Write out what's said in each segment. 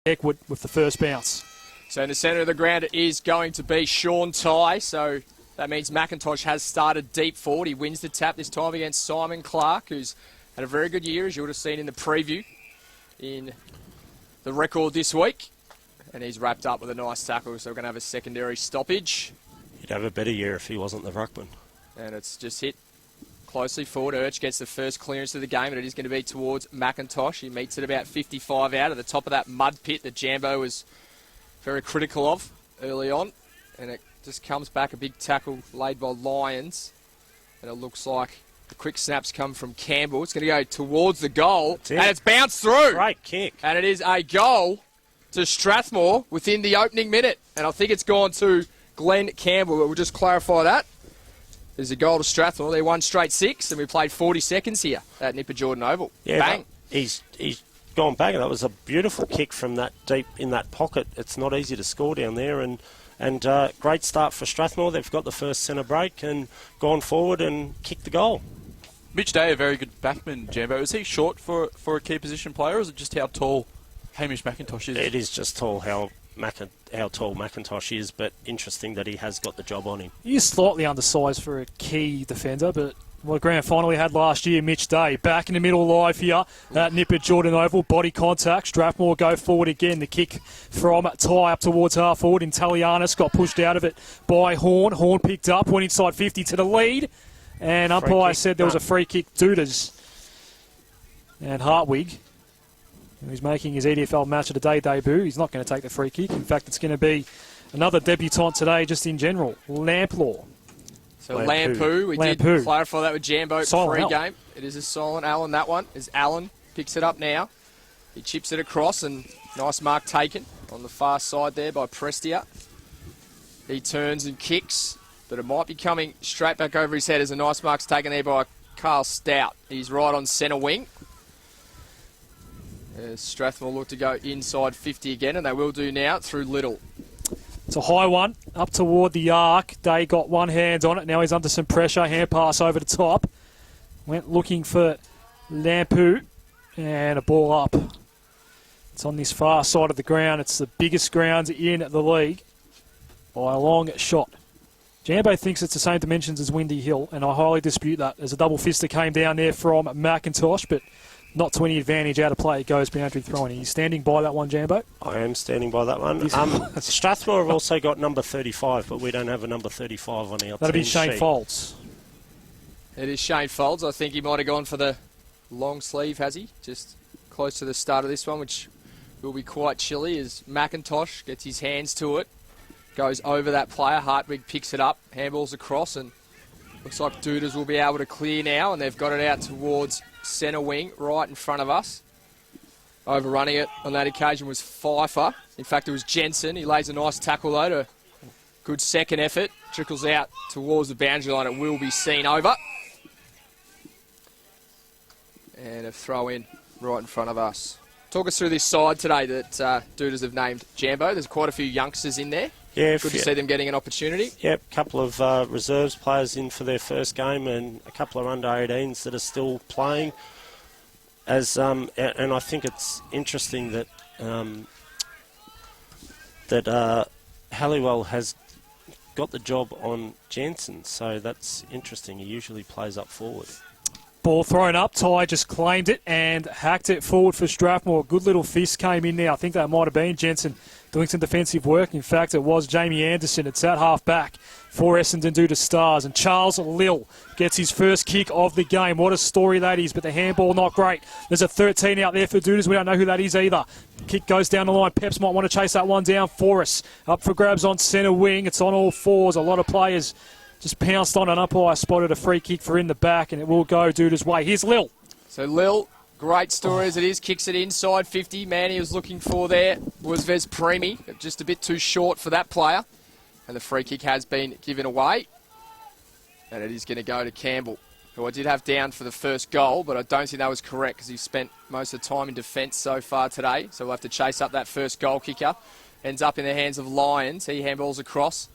Eckwood with the first bounce. So in the centre of the ground it is going to be Sean Ty. So that means McIntosh has started deep forward. He wins the tap this time against Simon Clark, who's had a very good year, as you would have seen in the preview in the record this week. And he's wrapped up with a nice tackle, so we're going to have a secondary stoppage. He'd have a better year if he wasn't the ruckman. And it's just hit closely forward. Urch gets the first clearance of the game, and it is going to be towards McIntosh. He meets it about 55 out at the top of that mud pit that Jambo was very critical of early on. And it just comes back, a big tackle laid by Lyons. And it looks like the quick snaps come from Campbell. It's going to go towards the goal, and it's bounced through. Great kick. And it is a goal to Strathmore within the opening minute. And I think it's gone to Glenn Campbell, but we'll just clarify that. There's a goal to Strathmore. They won straight 6, and we played 40 seconds here at Nipper Jordan Oval. Yeah, bang. He's gone back, and that was a beautiful kick from that deep in that pocket. It's not easy to score down there, and great start for Strathmore. They've got the first centre break and gone forward and kicked the goal. Mitch Day, a very good backman, Jambo. Is he short for a key position player, or is it just how tall Hamish McIntosh is? It is just tall how tall McIntosh is, but interesting that he has got the job on him. He is slightly undersized for a key defender, but what a grand final he had last year, Mitch Day. Back in the middle live here at Nipper Jordan Oval. Body contact. Strathmore go forward again. The kick from Ty up towards half forward. Intellianus got pushed out of it by Horn. Horn picked up, went inside 50 to the lead. And umpire said there was a free kick. Dudas and Hartwig, who's making his EDFL Match of the Day debut. He's not going to take the free kick. In fact, it's going to be another debutant today just in general. Lamplaw. So Lampu, we did clarify that with Jambo pre-game. It is a silent Allen, that one. As Allen picks it up now. He chips it across, and nice mark taken on the far side there by Prestia. He turns and kicks, but it might be coming straight back over his head as a nice mark's taken there by Carl Stout. He's right on centre wing. As Strathmore look to go inside 50 again, and they will do now through Little. It's a high one, up toward the arc. Day got one hand on it. Now he's under some pressure. Hand pass over the top. Went looking for Lampu, and a ball up. It's on this far side of the ground. It's the biggest ground in the league by a long shot. Jambo thinks it's the same dimensions as Windy Hill, and I highly dispute that. There's a double fister came down there from McIntosh, but not to any advantage. Out of play, it goes boundary throwing. Are you standing by that one, Jambo? I am standing by that one. Strathmore have also got number 35, but we don't have a number 35 on our That'll be team Shane sheet. Folds. It is Shane Folds. I think he might have gone for the long sleeve, has he? Just close to the start of this one, which will be quite chilly as McIntosh gets his hands to it. Goes over that player. Hartwig picks it up. Handballs across, and looks like Dudas will be able to clear now, and they've got it out towards centre wing right in front of us. Overrunning it on that occasion was Pfeiffer. In fact, it was Jensen. He lays a nice tackle though to good second effort. Trickles out towards the boundary line. It will be seen over. And a throw in right in front of us. Talk us through this side today that Dudas have named Jambo. There's quite a few youngsters in there. Yeah, good to see them getting an opportunity. Yep, a couple of reserves players in for their first game, and a couple of under-18s that are still playing. And I think it's interesting that Halliwell has got the job on Jensen, so that's interesting. He usually plays up forward. Ball thrown up. Ty just claimed it and hacked it forward for Strathmore. Good little fist came in there. I think that might have been Jensen doing some defensive work. In fact, it was Jamie Anderson. It's at half back for Essendon due to Stars. And Charles Lill gets his first kick of the game. What a story that is, but the handball not great. There's a 13 out there for Dudas. We don't know who that is either. Kick goes down the line. Peps might want to chase that one down for us. Up for grabs on centre wing. It's on all fours. A lot of players just pounced on an umpire, spotted a free kick for in the back, and it will go Dudas' way. Here's Lil. So Lil, great story as it is, kicks it inside 50. Man he was looking for there was Vez Premi, just a bit too short for that player. And the free kick has been given away. And it is going to go to Campbell, who I did have down for the first goal, but I don't think that was correct because he's spent most of the time in defence so far today. So we'll have to chase up that first goal kicker. Ends up in the hands of Lyons. He handballs across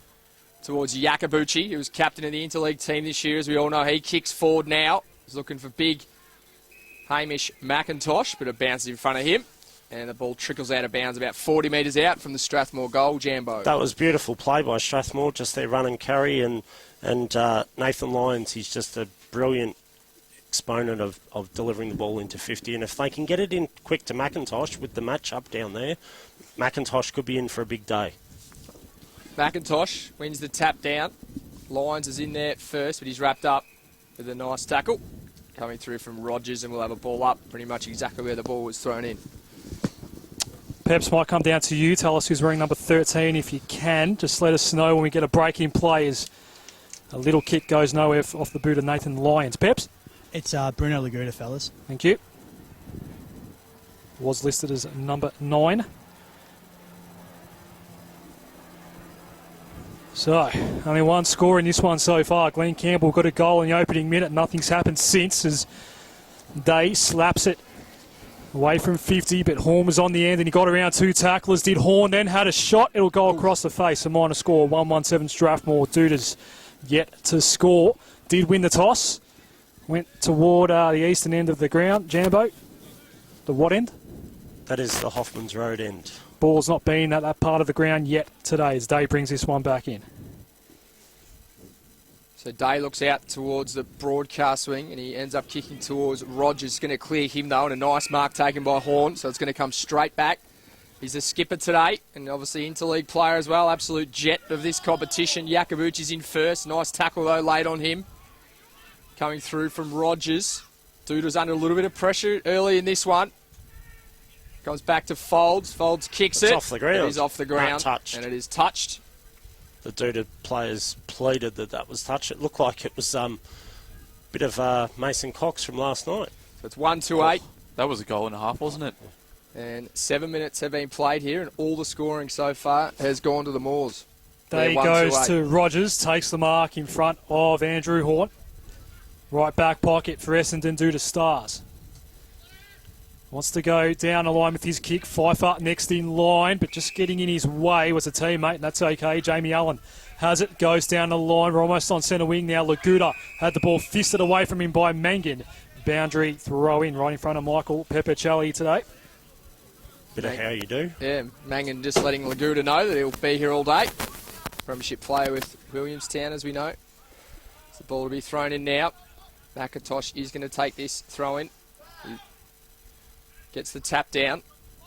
towards Yakabuchi, who was captain of the Interleague team this year. As we all know, he kicks forward now. He's looking for big Hamish McIntosh, but it bounces in front of him. And the ball trickles out of bounds about 40 metres out from the Strathmore goal, Jambo. That was beautiful play by Strathmore, just their run and carry, and Nathan Lyons, he's just a brilliant exponent of delivering the ball into 50. And if they can get it in quick to McIntosh with the match-up down there, McIntosh could be in for a big day. McIntosh wins the tap down. Lyons is in there first, but he's wrapped up with a nice tackle. Coming through from Rogers, and we'll have a ball up pretty much exactly where the ball was thrown in. Peps might come down to you. Tell us who's wearing number 13 if you can. Just let us know when we get a break in play as a little kick goes nowhere off the boot of Nathan Lyons. Peps? It's Bruno Laguda, fellas. Thank you. Was listed as number 9. So, only one score in this one so far. Glenn Campbell got a goal in the opening minute. Nothing's happened since as Day slaps it away from 50, but Horn was on the end and he got around 2 tacklers. Did Horn then had a shot. It'll go across the face. A minor score, 1-1-7 Strathmore. Dudas yet to score. Did win the toss. Went toward the eastern end of the ground. Jambo, the what end? That is the Hoffman's Road end. Ball's not been at that part of the ground yet today as Day brings this one back in. So Day looks out towards the broadcast wing and he ends up kicking towards Rogers. Going to clear him though, and a nice mark taken by Horn, so it's going to come straight back. He's the skipper today and obviously interleague player as well. Absolute jet of this competition. Jakobucci's in first. Nice tackle though laid on him. Coming through from Rogers. Dude was under a little bit of pressure early in this one. Comes back to Folds. Folds kicks It's it. off the ground. It is off the ground. Not touched. And it is touched. The Duda players pleaded that was touched. It looked like it was a bit of Mason Cox from last night. So it's 1-8. That was a goal and a half, wasn't it? And 7 minutes have been played here, and all the scoring so far has gone to the Moors. Day They're goes 1-8. to Rogers, takes the mark in front of Andrew Horn. Right back pocket for Essendon due to Stars. Wants to go down the line with his kick. Pfeiffer next in line, but just getting in his way was a teammate, and that's okay. Jamie Allen has it, goes down the line. We're almost on centre wing now. Laguda had the ball fisted away from him by Mangan. Boundary throw in right in front of Michael Pepicelli today. Bit of how you do. Yeah, Mangan just letting Laguda know that he'll be here all day. Premiership player with Williamstown, as we know. So the ball will be thrown in now. McIntosh is going to take this throw in. He gets the tap down.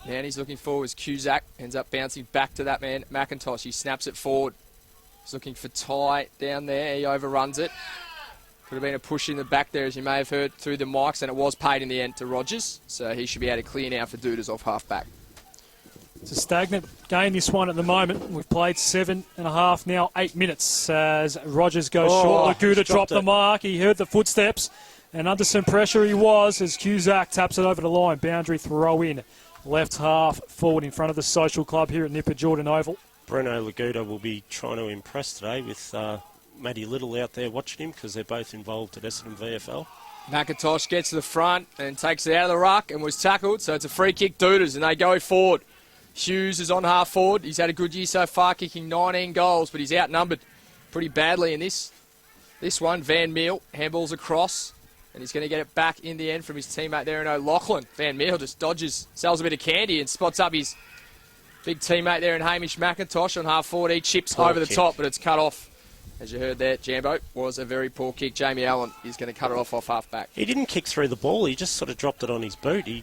Man he's looking for is Cusack. Ends up bouncing back to that man, McIntosh. He snaps it forward. He's looking for Ty down there. He overruns it. Could have been a push in the back there, as you may have heard through the mics, and it was paid in the end to Rogers. So he should be able to clear now for Dudas off half-back. It's a stagnant game, this one at the moment. We've played 7.5 now, 8 minutes as Rogers goes short. Laguda dropped the mark. He heard the footsteps, and under some pressure he was as Cusack taps it over the line. Boundary throw in. Left half forward in front of the Social Club here at Nipper Jordan Oval. Bruno Laguda will be trying to impress today with Matty Little out there watching him because they're both involved at Essendon VFL. McIntosh gets to the front and takes it out of the ruck and was tackled, so it's a free kick Dudas, and they go forward. Hughes is on half forward. He's had a good year so far, kicking 19 goals, but he's outnumbered pretty badly in this one. Van Meel handballs across, and he's going to get it back in the end from his teammate there in O'Loughlin. Van Meel just dodges, sells a bit of candy, and spots up his big teammate there in Hamish McIntosh on half forward. He chips over the top, but it's cut off. As you heard there, Jambo, was a very poor kick. Jamie Allen is going to cut it off half back. He didn't kick through the ball. He just sort of dropped it on his boot. You'd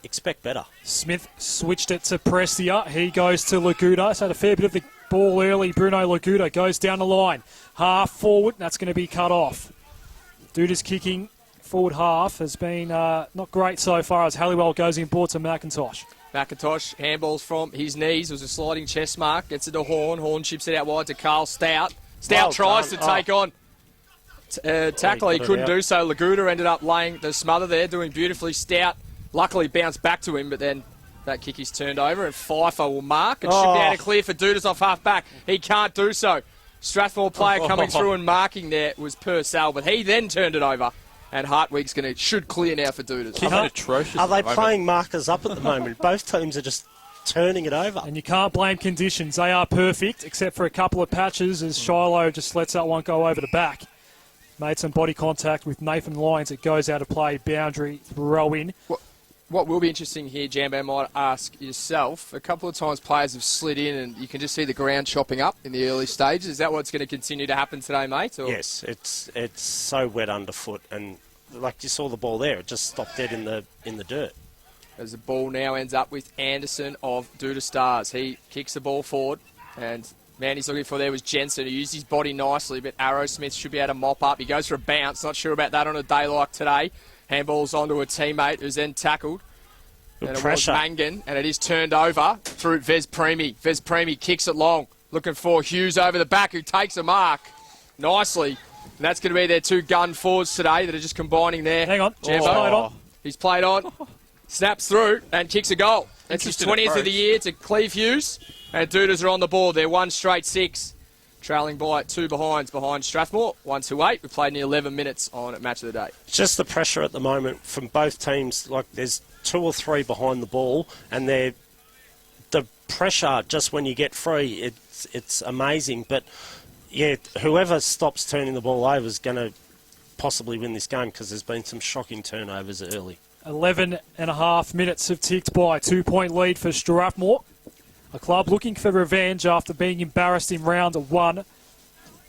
expect better. Smith switched it to Prestia. He goes to Laguda. He's had a fair bit of the ball early. Bruno Laguda goes down the line. Half forward. That's going to be cut off. Duda's kicking forward half has been not great so far as Halliwell goes in board to McIntosh. McIntosh handballs from his knees. It was a sliding chest mark. Gets it to Horn. Horn chips it out wide to Carl Stout. Stout tries to take on tackle. He couldn't do so. Laguda ended up laying the smother there, doing beautifully. Stout luckily bounced back to him, but then that kick is turned over, and Pfeiffer will mark. It should be able to clear for Dudas off half back. He can't do so. Strathmore player coming through and marking there was Purcell, but he then turned it over. And Hartwig's should clear now for Dudas. Atrocious. Are they playing markers up at the moment? Both teams are just turning it over. And you can't blame conditions. They are perfect, except for a couple of patches as Shiloh just lets that one go over the back. Made some body contact with Nathan Lyons. It goes out of play. Boundary throw in. What will be interesting here, Jambo, might ask yourself, a couple of times players have slid in and you can just see the ground chopping up in the early stages. Is that what's going to continue to happen today, mate? Or? Yes, it's so wet underfoot, and like you saw the ball there, it just stopped dead in the dirt. As the ball now ends up with Anderson of Duda Stars. He kicks the ball forward, and man he's looking for there was Jensen, who used his body nicely, but Arrowsmith should be able to mop up. He goes for a bounce, not sure about that on a day like today. Handballs onto a teammate who's then tackled. Good And it pressure. was Mangan, and it is turned over through Vez Premi. Vez Premi kicks it long, looking for Hughes over the back, who takes a mark nicely. And that's going to be their two gun forwards today that are just combining there. Hang on. Jambo. He's played on. He's played on, snaps through, and kicks a goal. That's his Interesting 20th of the approach. year to Cleve Hughes. And Dudas are on the board. They're 1 straight 6. Trailing by 2 behind Strathmore. 1-2-8. We played near 11 minutes on Match of the Day. It's just the pressure at the moment from both teams. Like there's 2 or 3 behind the ball, and the pressure just when you get free, it's amazing. But yeah, whoever stops turning the ball over is going to possibly win this game because there's been some shocking turnovers early. 11 and a half minutes have ticked by. 2-point lead for Strathmore. A club looking for revenge after being embarrassed in round 1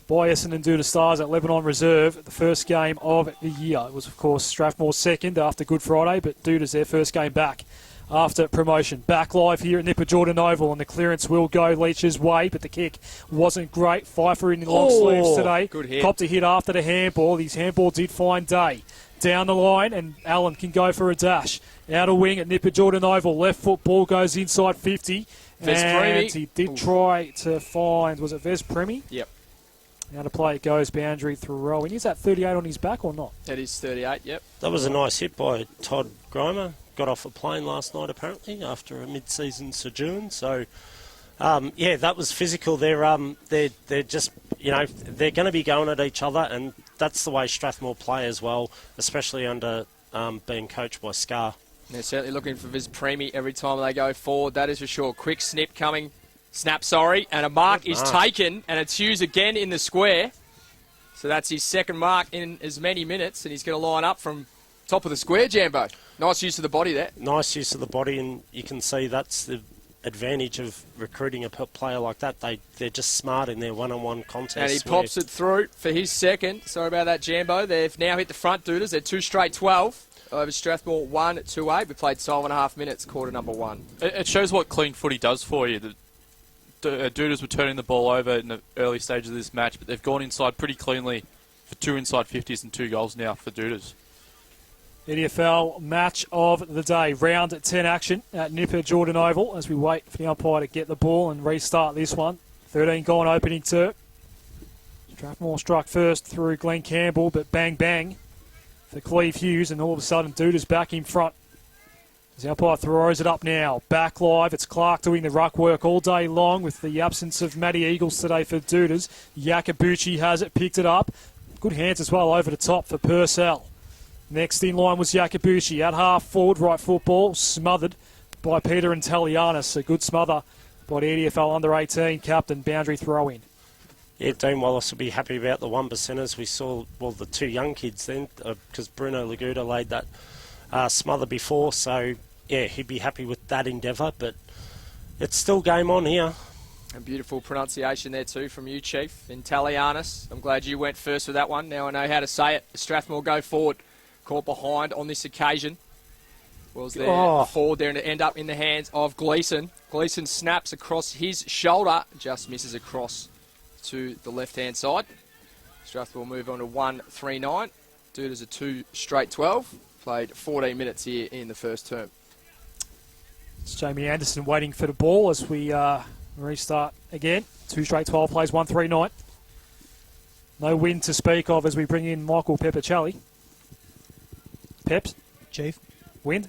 by Essendon Duda Stars at Lebanon Reserve, the first game of the year. It was, of course, Strathmore's second after Good Friday, but Duda's their first game back after promotion. Back live here at Nipper Jordan Oval, and the clearance will go Leach's way, but the kick wasn't great. Pfeiffer in the long sleeves today. Good hit. Copped a hit after the handball. His handball did find day. Down the line, and Allen can go for a dash. Outer wing at Nipper Jordan Oval. Left foot ball goes inside 50. Vez And Premi. he did try to find, was it Vez Premi? Yep. Now to play it goes, boundary throwing. Is that 38 on his back or not? That is 38, yep. That was a nice hit by Todd Grimer. Got off a plane last night apparently after a mid-season sojourn. So yeah, that was physical. They're just they're going to be going at each other, and that's the way Strathmore play as well, especially under being coached by Scar. They're certainly looking for Viz Premi every time they go forward, that is for sure. Quick snap, and a mark is taken, and it's Hughes again in the square. So that's his second mark in as many minutes, and he's going to line up from top of the square, Jambo. Nice use of the body there. Nice use of the body, and you can see that's the advantage of recruiting a player like that. They're just smart in their one-on-one contests. And he pops it through for his second. Sorry about that, Jambo. They've now hit the front Dudas. They're 2 straight 12. Over Strathmore 1-2-8. We played 12.5 minutes, quarter number 1. It shows what clean footy does for you. The Dudas were turning the ball over in the early stages of this match, but they've gone inside pretty cleanly for 2 inside 50s and 2 goals now for Dudas. EDFL match of the day. Round 10 action at Nipper Jordan Oval as we wait for the umpire to get the ball and restart this one. 13 gone opening term. Strathmore struck first through Glenn Campbell, but bang bang for Cleve Hughes, and all of a sudden Duda's back in front. As the umpire throws it up now. Back live, it's Clark doing the ruck work all day long with the absence of Matty Eagles today for Dudas. Yakabuchi has it, picked it up. Good hands as well over the top for Purcell. Next in line was Yakabuchi at half forward, right football, smothered by Peter and Talianis. A good smother by the EDFL under-18 captain, boundary throw-in. Yeah, Dean Wallace will be happy about the 1%ers. We saw, the 2 young kids then, because Bruno Laguda laid that smother before, so yeah, he'd be happy with that endeavour, but it's still game on here. A beautiful pronunciation there too from you, Chief, in Talianis. I'm glad you went first with that one. Now I know how to say it. Strathmore go forward. Caught behind on this occasion. Was there forward there, and to end up in the hands of Gleeson. Gleeson snaps across his shoulder, just misses across to the left-hand side. Strathmore move on to 1-3-9. Dudas a 2 straight 12. Played 14 minutes here in the first term. It's Jamie Anderson waiting for the ball as we restart again. 2 straight 12 plays, 1-3-9. No wind to speak of as we bring in Michael Peppercelli. Peps, Chief? wind?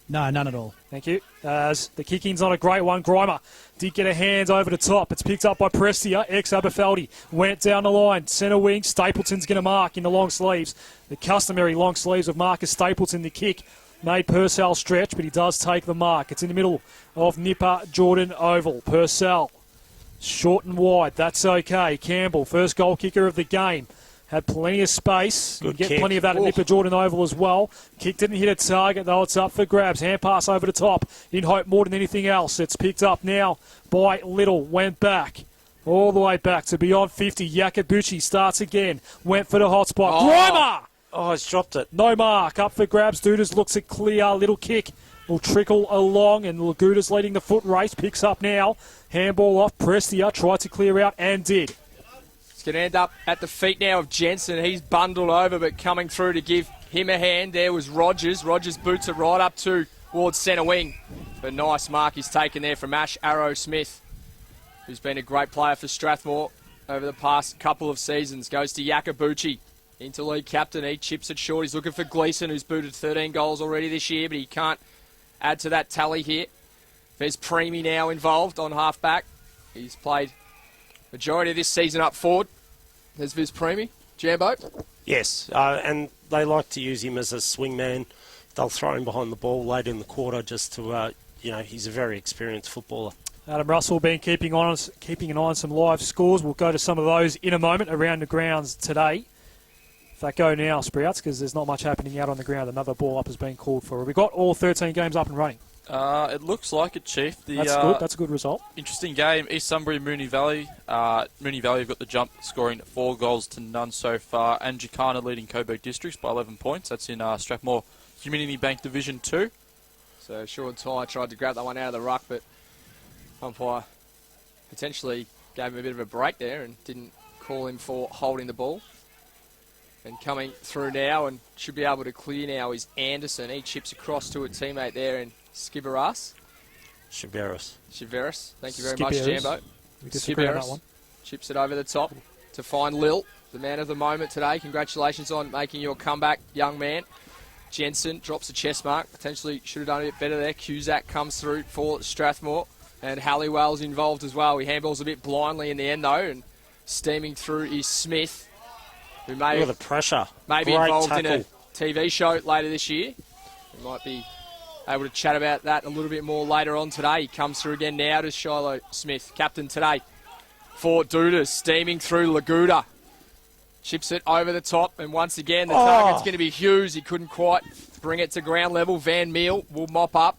No, none at all. Thank you. As the kick-in's not a great one. Grimer did get a hand over the top. It's picked up by Prestia. Aberfeldy went down the line. Centre wing. Stapleton's going to mark in the long sleeves. The customary long sleeves of Marcus Stapleton. The kick made Purcell stretch, but he does take the mark. It's in the middle of Nipper Jordan Oval. Purcell short and wide. That's okay. Campbell, first goal kicker of the game Had plenty of space. You Good get kick. plenty of that at Oof. Nipper Jordan Oval as well. Kick didn't hit a target, though. It's up for grabs. Hand pass over the top in hope more than anything else. It's picked up now by Little. Went back. All the way back to beyond 50. Yakabuchi starts again. Went for the hot spot. Oh. Grimer! Oh, he's dropped it. No mark. Up for grabs. Dudas looks it clear. Little kick will trickle along, and Laguda's leading the foot race. Picks up now. Handball off. Prestia tried to clear out and did. It's going to end up at the feet now of Jensen. He's bundled over, but coming through to give him a hand there was Rogers. Rogers boots it right up towards centre wing. But nice mark he's taken there from Ash Arrow Smith, who's been a great player for Strathmore over the past couple of seasons. Goes to Yakabuchi, into league captain. He chips it short. He's looking for Gleeson, who's booted 13 goals already this year, but he can't add to that tally here. There's Preemy now involved on half-back. He's played majority of this season up forward. There's Viz Preemy. Jambo. Yes, and they like to use him as a swing man. They'll throw him behind the ball late in the quarter just to, he's a very experienced footballer. Adam Russell been keeping an eye on some live scores. We'll go to some of those in a moment around the grounds today. If that go now, Sprouts, because there's not much happening out on the ground. Another ball up has been called for. We've got all 13 games up and running. It looks like it, Chief. That's good. That's a good result. Interesting game. East Sunbury, Moonee Valley. Moonee Valley have got the jump, scoring 4 goals to none so far. And Jacana leading Coburg Districts by 11 points. That's in Strathmore Community Bank Division 2. So Sean Ty tried to grab that one out of the ruck, but umpire potentially gave him a bit of a break there and didn't call him for holding the ball. And coming through now and should be able to clear now is Anderson. He chips across to a teammate there in Skiveras. Shiveris. Thank you very much, Skiveras. Jambo. We disagree on that Skiveras one. chips it over the top to find Lil, the man of the moment today. Congratulations on making your comeback, young man. Jensen drops a chest mark. Potentially should have done a bit better there. Cusack comes through for Strathmore. And Halliwell's involved as well. He handballs a bit blindly in the end, though. And steaming through is Smith, who Look at the pressure. may be Great involved tackle. in a TV show later this year. We might be able to chat about that a little bit more later on today. He comes through again now to Shiloh Smith, captain today for Dudas, steaming through Laguda. Chips it over the top, and once again the target's going to be Hughes. He couldn't quite bring it to ground level. Van Meel will mop up.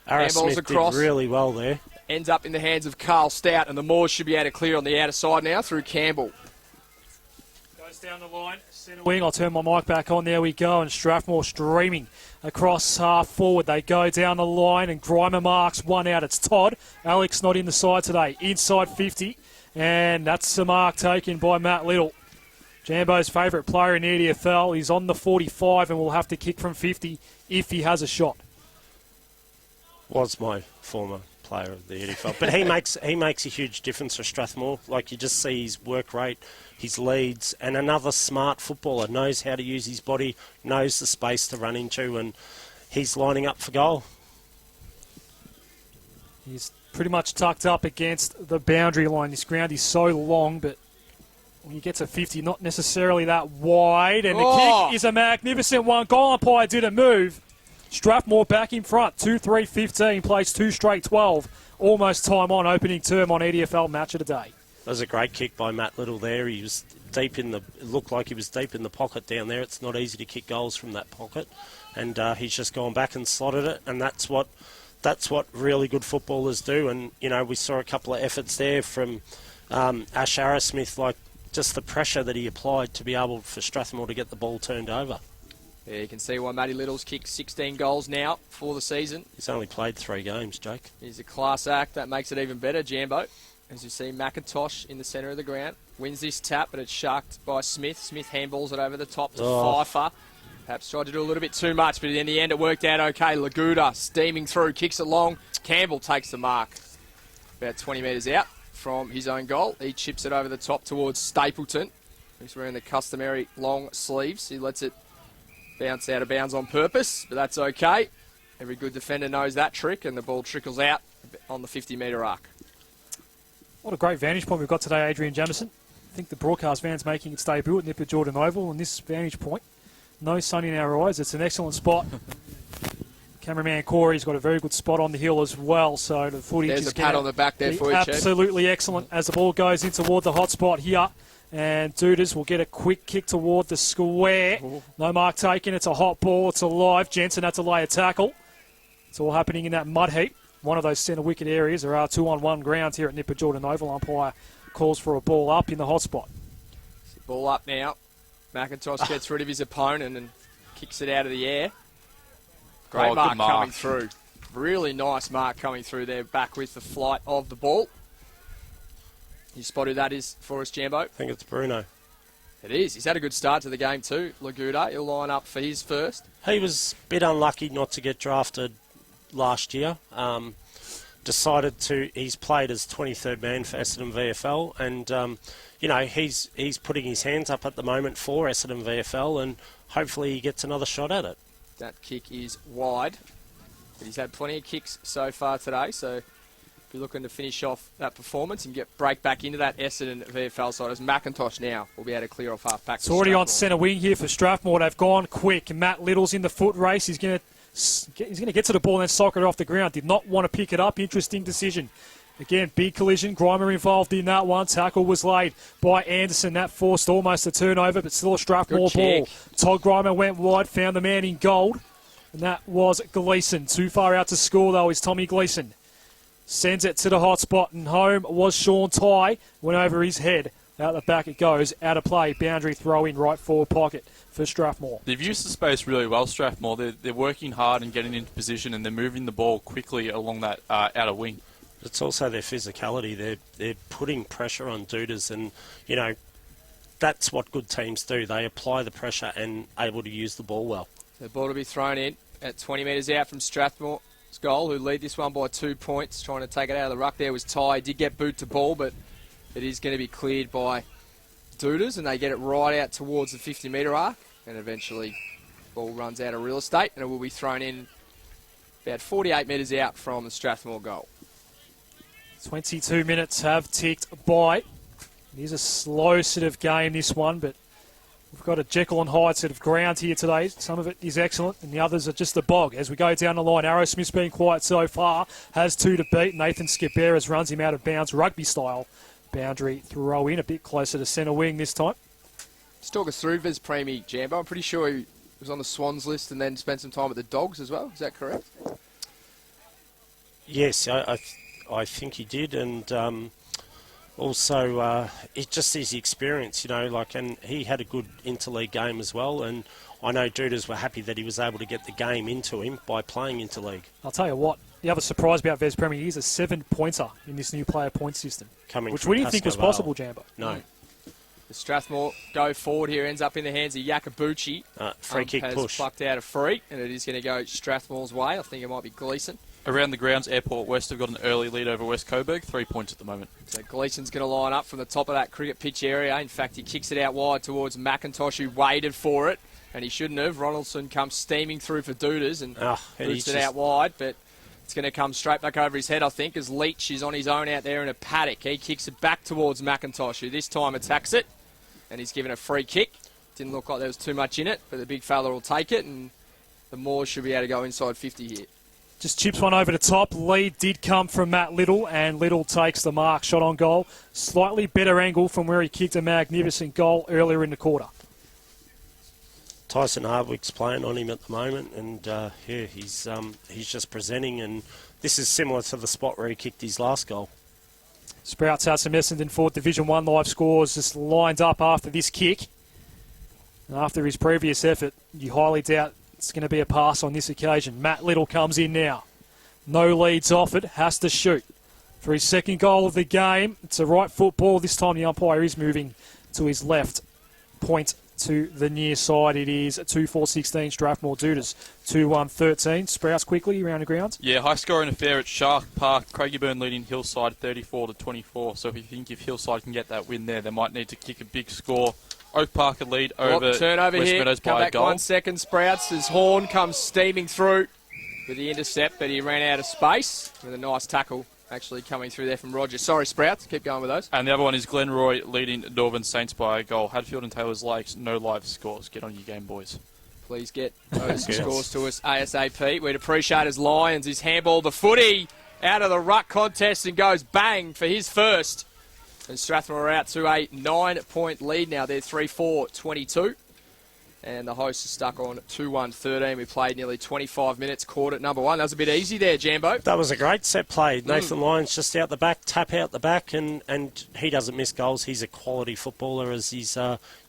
Arrow Handballs Smith across. did really well there. Ends up in the hands of Carl Stout, and the Moors should be able to clear on the outer side now through Campbell. Goes down the line, centre wing. I'll turn my mic back on. There we go. And Strathmore streaming across half forward. They go down the line, and Grimer marks one out. It's Todd. Alex not in the side today. Inside 50, and that's the mark taken by Matt Little. Jambo's favourite player in the EDFL. He's on the 45 and will have to kick from 50 if he has a shot. Was my former player of the EDFL. But he makes a huge difference for Strathmore. Like, you just see his work rate, his leads, and another smart footballer. Knows how to use his body, knows the space to run into, and he's lining up for goal. He's pretty much tucked up against the boundary line. This ground is so long, but when he gets a 50, not necessarily that wide. And the kick is a magnificent one. Goal umpire didn't move. Strathmore back in front, 2-3-15, plays 2 straight 12. Almost time on, opening term on EDFL Match of the Day. That was a great kick by Matt Little there. He was deep in the. It looked like he was deep in the pocket down there. It's not easy to kick goals from that pocket, and he's just gone back and slotted it. And that's what really good footballers do. And we saw a couple of efforts there from Ash Arrowsmith, like just the pressure that he applied to be able for Strathmore to get the ball turned over. Yeah, you can see why Matty Little's kicked 16 goals now for the season. He's only played 3 games, Jake. He's a class act. That makes it even better, Jambo. As you see, McIntosh in the centre of the ground. Wins this tap, but it's sharked by Smith. Smith handballs it over the top to Pfeiffer. Perhaps tried to do a little bit too much, but in the end it worked out okay. Laguda steaming through, kicks it long. Campbell takes the mark. About 20 metres out from his own goal. He chips it over the top towards Stapleton, who's wearing the customary long sleeves. He lets it bounce out of bounds on purpose, but that's okay. Every good defender knows that trick, and the ball trickles out on the 50-metre arc. What a great vantage point we've got today, Adrian Jamison. I think the broadcast van's making its debut at Nipper Jordan Oval, and this vantage point, no sun in our eyes. It's an excellent spot. Cameraman Corey's got a very good spot on the hill as well, so the footage There's is a pat on the back there for you, Chief. absolutely excellent as the ball goes in toward the hot spot here And Dudas will get a quick kick toward the square. No mark taken. It's a hot ball. It's alive. Jensen had to lay a tackle. It's all happening in that mud heap. One of those centre wicket areas. There are 2-on-1 grounds here at Nipper Jordan Oval. Umpire calls for a ball up in the hot spot. Ball up now. McIntosh gets rid of his opponent and kicks it out of the air. Great Oh, mark good mark. coming through. Really nice mark coming through there, back with the flight of the ball. You spot who that is for us, Jambo? I think it's Bruno. It is. He's had a good start to the game too, Laguda. He'll line up for his first. He was a bit unlucky not to get drafted last year. He's played as 23rd man for Essendon VFL, and he's putting his hands up at the moment for Essendon VFL, and hopefully he gets another shot at it. That kick is wide. But he's had plenty of kicks so far today, so be looking to finish off that performance and break back into that Essendon VFL side as McIntosh now will be able to clear off half back. It's already on centre wing here for Strathmore. They've gone quick. Matt Little's in the foot race. He's going to get to the ball and then sock it off the ground. Did not want to pick it up. Interesting decision. Again, big collision. Grimer involved in that one. Tackle was laid by Anderson. That forced almost a turnover, but still a Strathmore ball. Todd Grimer went wide, found the man in gold, and that was Gleeson. Too far out to score, though, is Tommy Gleeson. Sends it to the hot spot, and home was Sean Ty. Went over his head. Out the back it goes. Out of play. Boundary throw in right forward pocket for Strathmore. They've used the space really well, Strathmore. They're working hard and getting into position, and they're moving the ball quickly along that outer wing. It's also their physicality. They're putting pressure on Dudas, and, that's what good teams do. They apply the pressure and able to use the ball well. The ball to be thrown in at 20 metres out from Strathmore's goal, who lead this one by 2 points. Trying to take it out of the ruck there was Ty. Did get boot to ball, but it is going to be cleared by Dudas, and they get it right out towards the 50-metre arc, and eventually ball runs out of real estate, and it will be thrown in about 48 metres out from the Strathmore goal. 22 minutes have ticked by. It is a slow sort of game, this one, but we've got a Jekyll and Hyde sort of ground here today. Some of it is excellent, and the others are just a bog. As we go down the line, Arrowsmith's been quiet so far. Has 2 to beat. Nathan Skiperas runs him out of bounds, rugby style. Boundary throw in, a bit closer to centre wing this time. Just talk us through Vez Premi, Jambo. I'm pretty sure he was on the Swans list and then spent some time at the Dogs as well. Is that correct? Yes, I think he did, and also it just is the experience, and he had a good interleague game as well, and I know Dudas were happy that he was able to get the game into him by playing interleague. I'll tell you what, the other surprise about Vez Premier, he's a 7-pointer in this new player point system, which we didn't think was possible, Jambo. No. The Strathmore go forward here, ends up in the hands of Yakabuchi. Free kick has push. plucked out a free, and it is going to go Strathmore's way. I think it might be Gleeson. Around the grounds, Airport West have got an early lead over West Coburg, 3 points at the moment. So Gleeson's going to line up from the top of that cricket pitch area. In fact, he kicks it out wide towards McIntosh, who waited for it, and he shouldn't have. Ronaldson comes steaming through for Dudas and boots it out wide, but it's going to come straight back over his head, I think, as Leach is on his own out there in a paddock. He kicks it back towards McIntosh, who this time attacks it, and he's given a free kick. Didn't look like there was too much in it, but the big fella will take it, and the Moors should be able to go inside 50 here. Just chips one over the top. Lead did come from Matt Little, and Little takes the mark. Shot on goal. Slightly better angle from where he kicked a magnificent goal earlier in the quarter. Tyson Hardwick's playing on him at the moment, and he's just presenting, and this is similar to the spot where he kicked his last goal. Sprouts out some Essendon Ford Division 1 live scores just lined up after this kick. And after his previous effort, you highly doubt it's going to be a pass on this occasion. Matt Little comes in now. No leads offered, has to shoot. For his second goal of the game, it's a right foot ball. This time the umpire is moving to his left. Point to the near side. It is 2-4-16 Strathmore Dudas. 2-1-13. Sprouts quickly around the grounds. Yeah, high scoring affair at Shark Park. Craigieburn leading Hillside 34-24. So if you think if Hillside can get that win there, they might need to kick a big score. Oak Park a lead over turnover West here. Meadows Come by a back goal. 1 second. Sprouts as Horn comes steaming through with the intercept, but he ran out of space with a nice tackle actually coming through there from Roger. Sorry, Sprouts. Keep going with those. And the other one is Glenroy leading Northern Saints by a goal. Hadfield and Taylor's Lakes, no live scores. Get on your game, boys. Please get those scores to us ASAP. We'd appreciate as Lions. He's handballed the footy out of the ruck contest and goes bang for his first. And Strathmore are out to a 9-point lead now. They're 3-4-22. And the hosts are stuck on 2-1-13. We played nearly 25 minutes, caught at number one. That was a bit easy there, Jambo. That was a great set play. Nathan Lyons just out the back, tap out the back, and he doesn't miss goals. He's a quality footballer as he's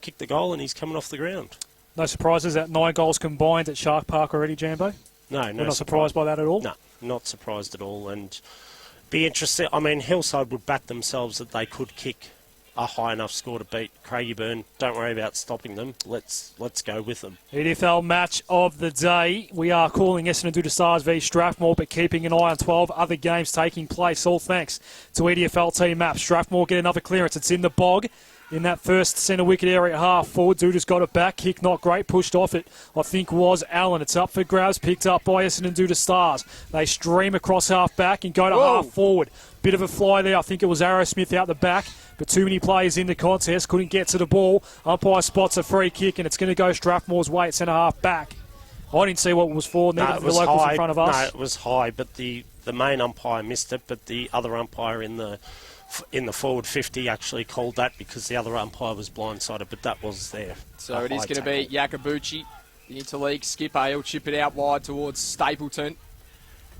kicked the goal and he's coming off the ground. No surprises that 9 goals combined at Shark Park already, Jambo? No, We're not surprised by that at all? No, not surprised at all. And be interested. I mean, Hillside would back themselves that they could kick a high enough score to beat Craigieburn. Don't worry about stopping them. Let's go with them. EDFL match of the day. We are calling Essendon Duda Stars v Strathmore, but keeping an eye on 12 other games taking place. All thanks to EDFL team map. Strathmore get another clearance. It's in the bog. In that first centre wicket area half forward, Duda's got it back. Kick not great, pushed off it. I think was Allen. It's up for grabs, picked up by Essendon Duda Stars. They stream across half back and go to half forward. Bit of a fly there. I think it was Arrowsmith out the back, but too many players in the contest couldn't get to the ball. Umpire spots a free kick, and it's going to go Strathmore's way at centre half back. I didn't see what it was for. Neither did the locals in front of us. No, it was high, but the main umpire missed it, but the other umpire in the forward 50 actually called that because the other umpire was blindsided, but that was there. So it is going to be Yakabuchi, the interleague skipper. He'll chip it out wide towards Stapleton.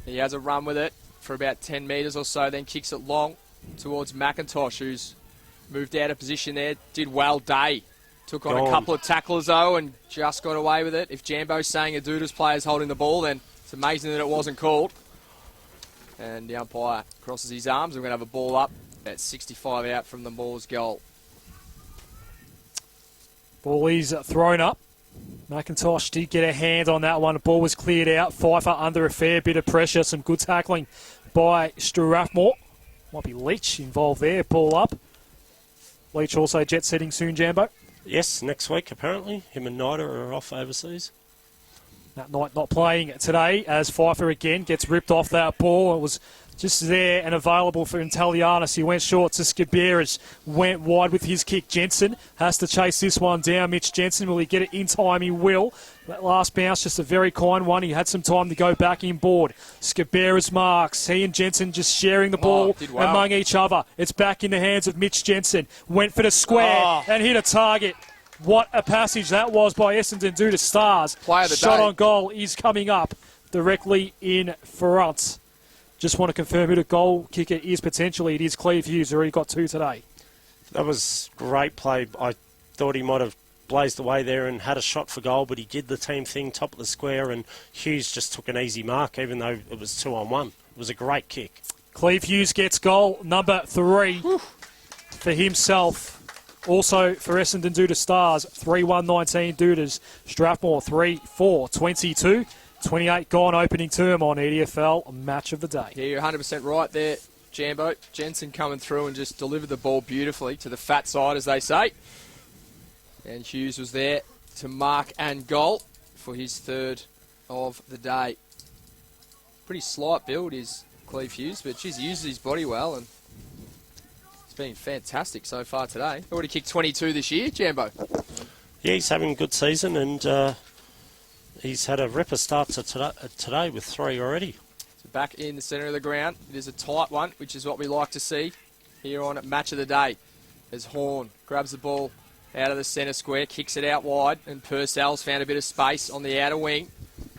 He has a run with it for about 10 metres or so, then kicks it long towards McIntosh, who's moved out of position there. Did well, Day. Took on a couple of tacklers, though, and just got away with it. If Jambo's saying a Duda's player's holding the ball, then it's amazing that it wasn't called. And the umpire crosses his arms. We're going to have a ball up at 65 out from the Moors goal. Ball is thrown up. McIntosh did get a hand on that one. The ball was cleared out. Pfeiffer under a fair bit of pressure. Some good tackling by Strathmore. Might be Leach involved there. Ball up. Leach also jet setting soon, Jambo. Yes, next week apparently. Him and Nida are off overseas. That Knight not playing today as Pfeiffer again gets ripped off that ball. It was just there and available for Intellianus. He went short to Skiberas, went wide with his kick. Jensen has to chase this one down. Mitch Jensen, will he get it in time? He will. That last bounce, just a very kind one. He had some time to go back inboard. Skiberas marks. He and Jensen just sharing the ball among each other. It's back in the hands of Mitch Jensen. Went for the square and hit a target. What a passage that was by Essendon Duda Stars. Play of the Shot day. on goal is coming up directly in front. Just want to confirm who the goal kicker is potentially. It is Cleve Hughes, already got 2 today. That was great play. I thought he might have blazed away there and had a shot for goal, but he did the team thing, top of the square, and Hughes just took an easy mark, even though it was 2-on-1. It was a great kick. Cleve Hughes gets goal number 3 for himself. Also for Essendon Duda Stars, 3-1-19 Dudas. Strathmore 3-4-22. 28 gone opening term on EDFL match of the day. Yeah, you're 100% right there, Jambo. Jensen coming through and just delivered the ball beautifully to the fat side, as they say. And Hughes was there to mark and goal for his 3rd of the day. Pretty slight build is Cleve Hughes, but geez, he uses his body well, and it's been fantastic so far today. Already kicked 22 this year, Jambo. Yeah, he's having a good season, and he's had a ripper start to today with 3 already. So back in the centre of the ground. It is a tight one, which is what we like to see here on Match of the Day. As Horn grabs the ball out of the centre square, kicks it out wide, and Purcell's found a bit of space on the outer wing.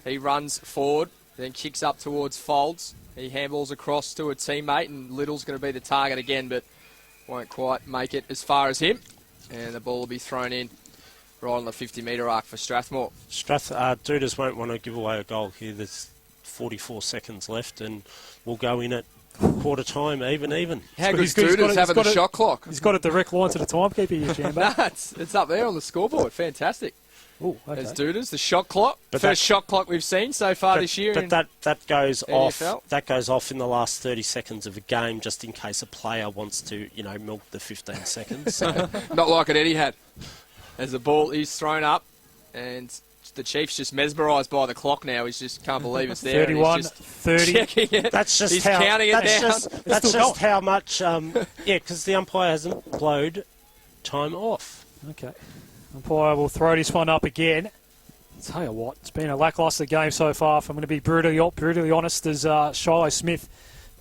He runs forward, then kicks up towards Folds. He handballs across to a teammate, and Little's going to be the target again, but won't quite make it as far as him. And the ball will be thrown in right on the 50-metre arc for Strathmore. Dudas won't want to give away a goal here. There's 44 seconds left, and we'll go in at quarter time, even. How good He's Dudas having the shot clock? He's got a direct line to the timekeeper here, Jambo. Nah, it's up there on the scoreboard. Fantastic. Ooh, okay. There's Dudas, the shot clock. But First shot clock we've seen so far this year. But that goes EDFL. off. That goes off in the last 30 seconds of a game, just in case a player wants to, milk the 15 seconds. So. Not like it Eddie had. As the ball is thrown up, and the Chiefs just mesmerised by the clock now. He just can't believe it's there. 31, and he's just 30. checking it. That's just he's how. counting it That's down. that's just how much. Because the umpire hasn't blowed time off. Okay. Umpire will throw this one up again. Tell you what, it's been a lacklustre game so far. If I'm going to be brutally honest, as Shiloh Smith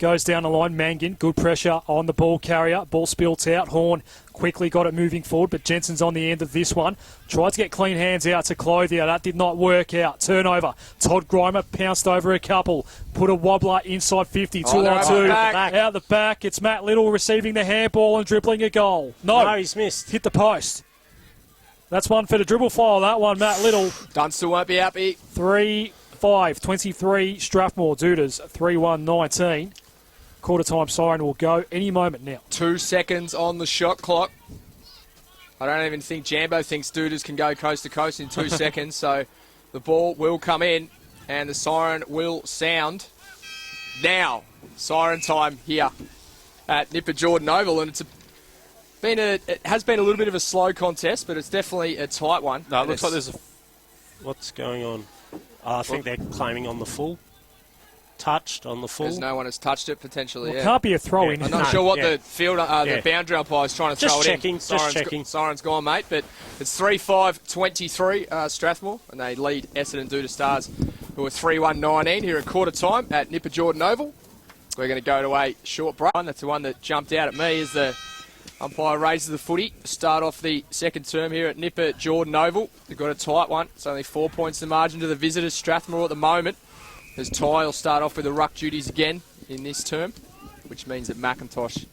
goes down the line. Mangan, good pressure on the ball carrier. Ball spilt out. Horn quickly got it moving forward, but Jensen's on the end of this one. Tried to get clean hands out to Clothier. That did not work out. Turnover. Todd Grimer pounced over a couple. Put a wobbler inside 50. 2 on 2. Out the back. It's Matt Little receiving the handball and dribbling a goal. No, he's missed. Hit the post. That's one for the dribble file. That one, Matt Little. Dunster won't be happy. 3-5, 23 Strathmore Dooders, 3-1-19. Quarter time siren will go any moment now. 2 seconds on the shot clock. I don't even think Jambo thinks Dooders can go coast to coast in 2 seconds, so the ball will come in and the siren will sound now. Siren time here at Nipper Jordan Oval, and it has been a little bit of a slow contest, but it's definitely a tight one. No, it looks like there's a... What's going on? I think they're claiming on the full. Touched on the full. There's no one has touched it, potentially. Well, can't be a throw-in. I'm not sure what the field, the boundary umpire is trying to throw it in. Just checking. Siren's gone, mate. But it's 3-5-23 Strathmore, and they lead Essendon Doodle Stars, who are 3-1-19 here at quarter time at Nipper Jordan Oval. We're going to go to a short break. That's the one that jumped out at me as the umpire raises the footy to start off the second term here at Nipper Jordan Oval. They've got a tight one. It's only 4 points the margin to the visitors, Strathmore, at the moment. As Ty will start off with the ruck duties again in this term, which means that McIntosh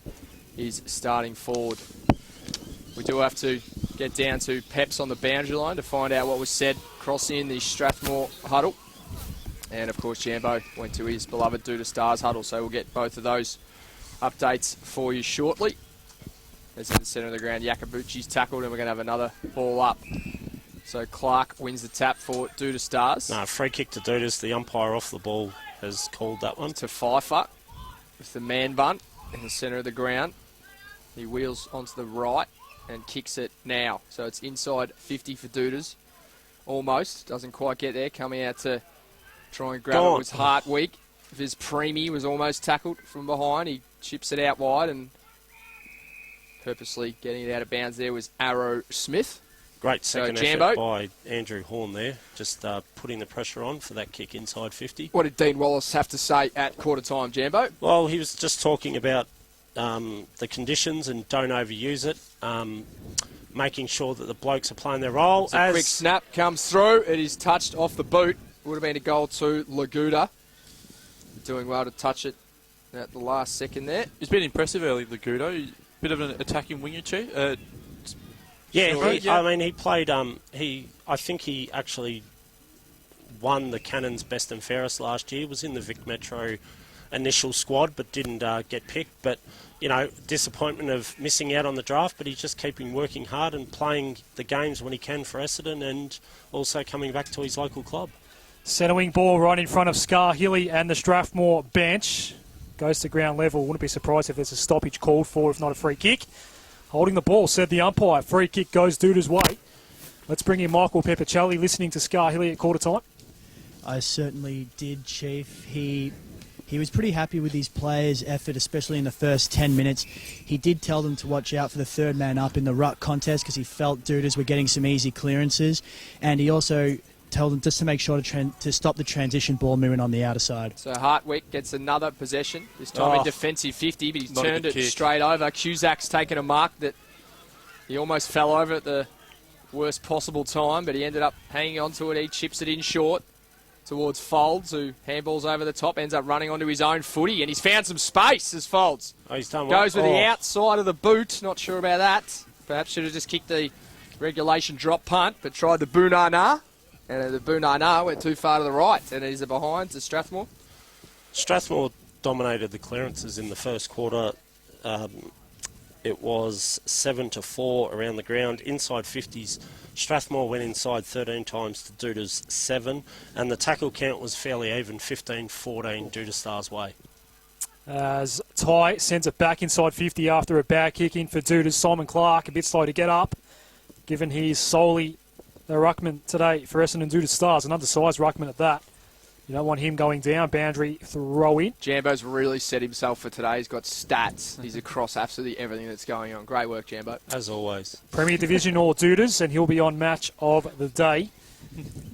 is starting forward. We do have to get down to Peps on the boundary line to find out what was said crossing the Strathmore huddle. And, of course, Jambo went to his beloved Doodle Stars huddle, so we'll get both of those updates for you shortly. As in the centre of the ground, Yakabuchi's tackled, and we're going to have another ball up. So Clark wins the tap for Doodle Stars. No, free kick to Doodles. The umpire off the ball has called that one. To Pfeiffer with the man bun in the centre of the ground. He wheels onto the right and kicks it now. So it's inside 50 for Doodles. Almost. Doesn't quite get there. Coming out to try and grab it was Hartwig. His preemie was almost tackled from behind. He chips it out wide, and purposely getting it out of bounds there was Arrow Smith. Great second effort by Andrew Horn there, just putting the pressure on for that kick inside 50. What did Dean Wallace have to say at quarter time, Jambo? Well, he was just talking about the conditions and don't overuse it, making sure that the blokes are playing their role. A quick snap comes through. It is touched off the boot. Would have been a goal to Laguda. Doing well to touch it at the last second there. He's been impressive early, Laguda. Bit of an attacking winger, too. I mean, he played. I think he actually won the Cannons Best and Fairest last year. Was in the Vic Metro initial squad, but didn't get picked. But disappointment of missing out on the draft. But he's just keeping working hard and playing the games when he can for Essendon, and also coming back to his local club. Centre wing ball right in front of Scar Hilly and the Strathmore bench. Goes to ground level. Wouldn't be surprised if there's a stoppage called for, if not a free kick. Holding the ball, said the umpire. Free kick goes Doodles' way. Let's bring in Michael Peppicelli, listening to Scar Hilly at quarter time. I certainly did, Chief. He was pretty happy with his players' effort, especially in the first 10 minutes. He did tell them to watch out for the third man up in the ruck contest because he felt Doodles were getting some easy clearances. And he also told them just to make sure to stop the transition ball moving on the outer side. So Hartwick gets another possession, this time in defensive 50, but he's turned it straight over. Cusack's taken a mark that he almost fell over at the worst possible time, but he ended up hanging on to it. He chips it in short towards Folds, who handballs over the top, ends up running onto his own footy, and he's found some space as Folds. He's done well. Goes with the outside of the boot, not sure about that. Perhaps should have just kicked the regulation drop punt, but tried the Bunana. And the Bunana went too far to the right, and he's behind to Strathmore. Strathmore dominated the clearances in the first quarter. It was 7-4 around the ground. Inside 50s, Strathmore went inside 13 times to Doodles 7, and the tackle count was fairly even, 15-14 Doodle Stars' way. As Ty sends it back inside 50 after a bad kick in for Doodles. Simon Clark, a bit slow to get up, given he's solely the ruckman today for Essendon Doodle Stars, an undersized ruckman at that. You don't want him going down. Boundary throw in. Jambo's really set himself for today. He's got stats. He's across absolutely everything that's going on. Great work, Jambo. As always. Premier Division All Doodles, and he'll be on match of the day.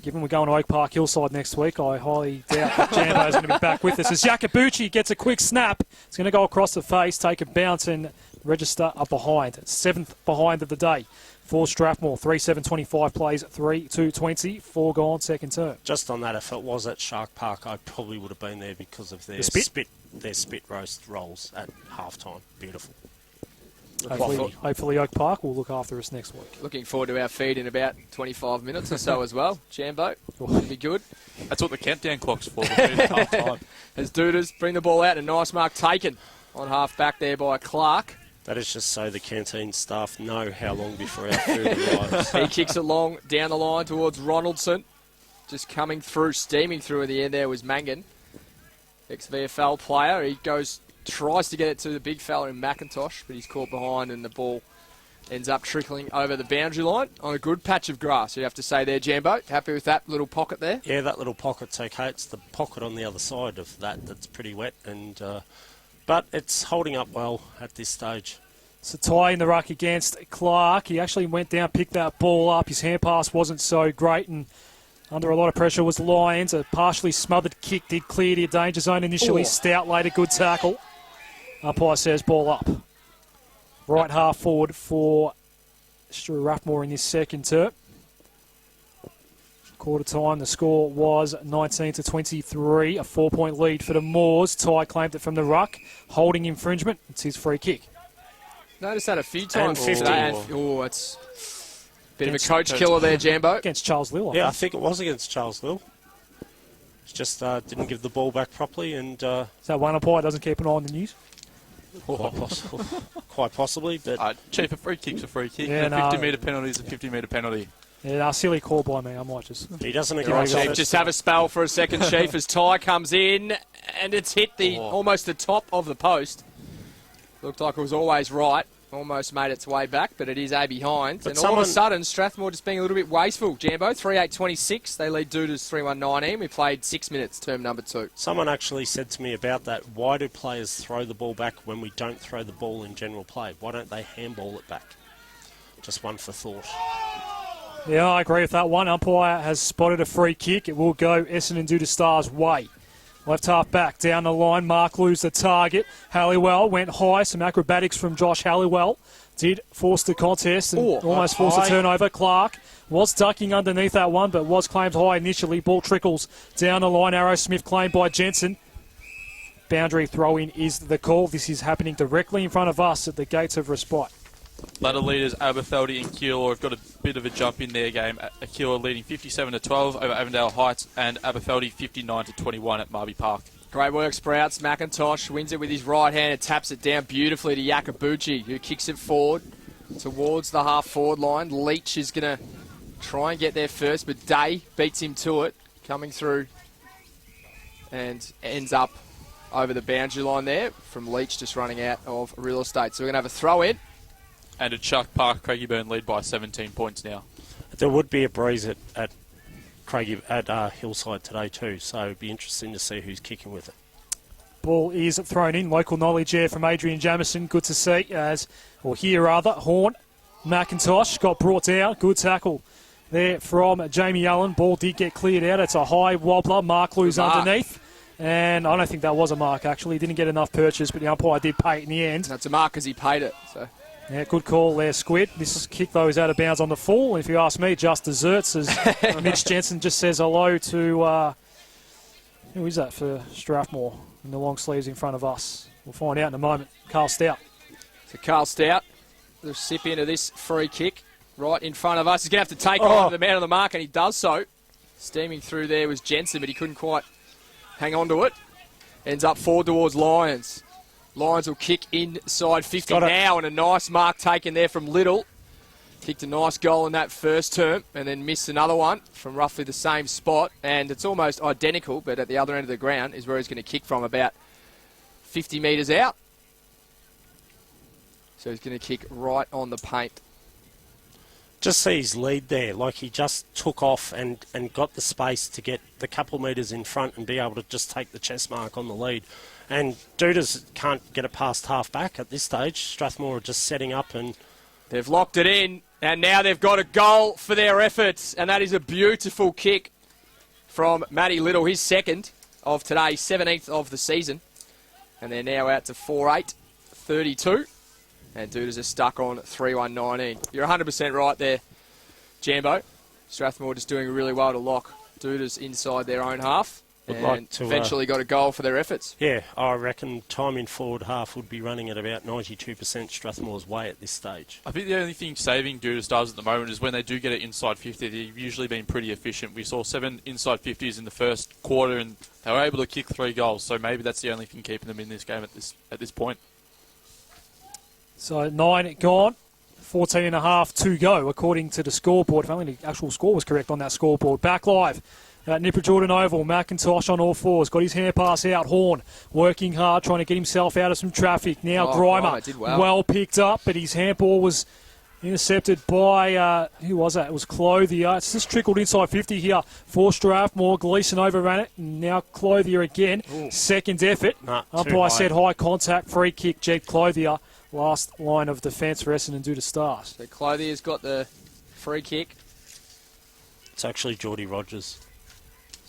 Given we're going to Oak Park Hillside next week, I highly doubt that Jambo's going to be back with us. As Yakabuchi gets a quick snap, it's going to go across the face, take a bounce and register a behind. 7th behind of the day for Strathmore. 3-7-25 plays 3-2-20. 4 gone, second term. Just on that, if it was at Shark Park, I probably would have been there because of their The spit? spit roast rolls at halftime. Beautiful. Hopefully Oak Park will look after us next week. Looking forward to our feed in about 25 minutes or so as well. Jambo, it'll be good. That's what the countdown clock's for. Half time. As Dudas bring the ball out, a nice mark taken on half back there by Clark. That is just so the canteen staff know how long before our food arrives. He kicks it long down the line towards Ronaldson. Just coming through, steaming through at the end there was Mangan. Ex-VFL player. He tries to get it to the big fella in McIntosh, but he's caught behind and the ball ends up trickling over the boundary line on a good patch of grass. You have to say there, Jambo. Happy with that little pocket there? Yeah, that little pocket's okay. It's the pocket on the other side of that that's pretty wet, and but it's holding up well at this stage. So Ty in the ruck against Clark. He actually went down, picked that ball up. His hand pass wasn't so great, and under a lot of pressure was Lyons. A partially smothered kick did clear the danger zone initially. Stout later, good tackle. Umpire says ball up. Right half forward for Strathmore in this second term. Quarter time, the score was 19-23, a 4-point lead for the Moors. Ty claimed it from the ruck, holding infringement. It's his free kick. Noticed that a few times. And 50. It's a bit of a coach killer there, Jambo. Against Charles Lill. Yeah, I think it was against Charles Lill. Just didn't give the ball back properly, and Is that one umpire doesn't keep an eye on the news? quite possibly. But Chief, a free kick's a free kick. Yeah, and a no. 50-metre penalty is a 50-metre penalty. Yeah, silly call by me. I might just... he doesn't All agree right, with Chief, it. just have a spell for a second, Chief, as Ty comes in, and it's hit almost the top of the post. Looked like it was always right. Almost made its way back, but it is a behind. But And all of a sudden, Strathmore just being a little bit wasteful. Jambo, 3-8-26. They lead Dudas 3-1-19. We played 6 minutes, term number 2. Someone actually said to me about that, why do players throw the ball back when we don't throw the ball in general play? Why don't they handball it back? Just one for thought. Yeah, I agree with that one. Umpire has spotted a free kick. It will go Essendon Dudas Stars' way. Left half back, down the line. Mark Lew's the target. Halliwell went high. Some acrobatics from Josh Halliwell. Did force the contest and almost forced a turnover. Clark was ducking underneath that one, but was claimed high initially. Ball trickles down the line. Arrow Smith claimed by Jensen. Boundary throw-in is the call. This is happening directly in front of us at the gates of Respite. Ladder leaders Aberfeldy and Keilor have got a bit of a jump in their game. Keilor leading 57-12 over Avondale Heights, and Aberfeldy 59-21 at Marby Park. Great work, Sprouts. McIntosh wins it with his right hand and taps it down beautifully to Yakabuchi, who kicks it forward towards the half-forward line. Leach is going to try and get there first, but Day beats him to it, coming through and ends up over the boundary line there from Leach just running out of real estate. So we're going to have a throw-in. And at Shark Park, Craigieburn lead by 17 points now. There would be a breeze at Hillside today too, so it'd be interesting to see who's kicking with it. Ball is thrown in. Local knowledge here from Adrian Jamieson. Good to see. Hear rather. Horn. McIntosh got brought down. Good tackle there from Jamie Allen. Ball did get cleared out. It's a high wobbler. Mark Lew's underneath. And I don't think that was a mark, actually. He didn't get enough purchase, but the umpire did pay it in the end. That's a mark because he paid it. So. Yeah, good call there, Squid. This kick, though, is out of bounds on the full. If you ask me, just desserts, as Mitch Jensen just says hello to, who is that for Strathmore in the long sleeves in front of us? We'll find out in a moment. Carl Stout. So Carl Stout, the recipient of this free kick, right in front of us. He's going to have to take on the man on the mark, and he does so. Steaming through there was Jensen, but he couldn't quite hang on to it. Ends up forward towards Lyons. Lyons will kick inside 50 now, and a nice mark taken there from Little. Kicked a nice goal in that first term, and then missed another one from roughly the same spot. And it's almost identical, but at the other end of the ground is where he's going to kick from, about 50 metres out. So he's going to kick right on the paint. Just see his lead there, like he just took off and got the space to get the couple metres in front and be able to just take the chest mark on the lead. And Dudas can't get it past half back at this stage. Strathmore are just setting up and... They've locked it in. And now they've got a goal for their efforts, and that is a beautiful kick from Matty Little, his second of today, 17th of the season. And they're now out to 4-8, 32. And Dooders are stuck on 3-1-19. You're 100% right there, Jambo. Strathmore just doing really well to lock Dooders inside their own half. Would And like to, eventually got a goal for their efforts. Yeah, I reckon time in forward half would be running at about 92% Strathmore's way at this stage. I think the only thing saving Doodle Stars at the moment is when they do get it inside 50, they've usually been pretty efficient. We saw 7 inside 50s in the first quarter, and they were able to kick 3 goals. So maybe that's the only thing keeping them in this game at this point. So 9 gone, 14 and a half to go, according to the scoreboard. If only the actual score was correct on that scoreboard. Back live at Nipper Jordan Oval. McIntosh on all fours. Got his hand pass out. Horn working hard, trying to get himself out of some traffic. Now Grimer did well. Picked up, but his handball was intercepted by, who was that? It was Clothier. It's just trickled inside 50 here for Strathmore. Gleeson overran it. Now Clothier again. Ooh. Second effort. Nah, too Umpire high. said high contact, free kick, Jed Clothier. Last line of defence for Essendon due to Stars. So Clothier's got the free kick. It's actually Geordie Rogers.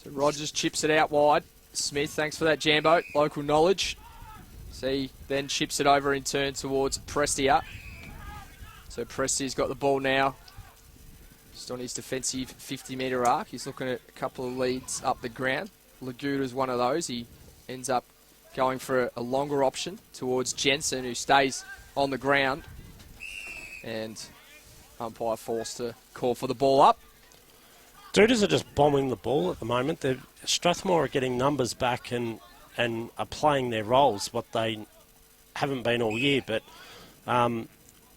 So Rogers chips it out wide. Smith, thanks for that, Jambo. Local knowledge. See, then chips it over in turn towards Prestia. So Prestia's got the ball now. Just on his defensive 50-metre arc. He's looking at a couple of leads up the ground. Laguta's one of those. He ends up going for a longer option towards Jensen, who stays on the ground. And umpire forced to call for the ball up. Dooders are just bombing the ball at the moment. Strathmore are getting numbers back and are playing their roles, what they haven't been all year. But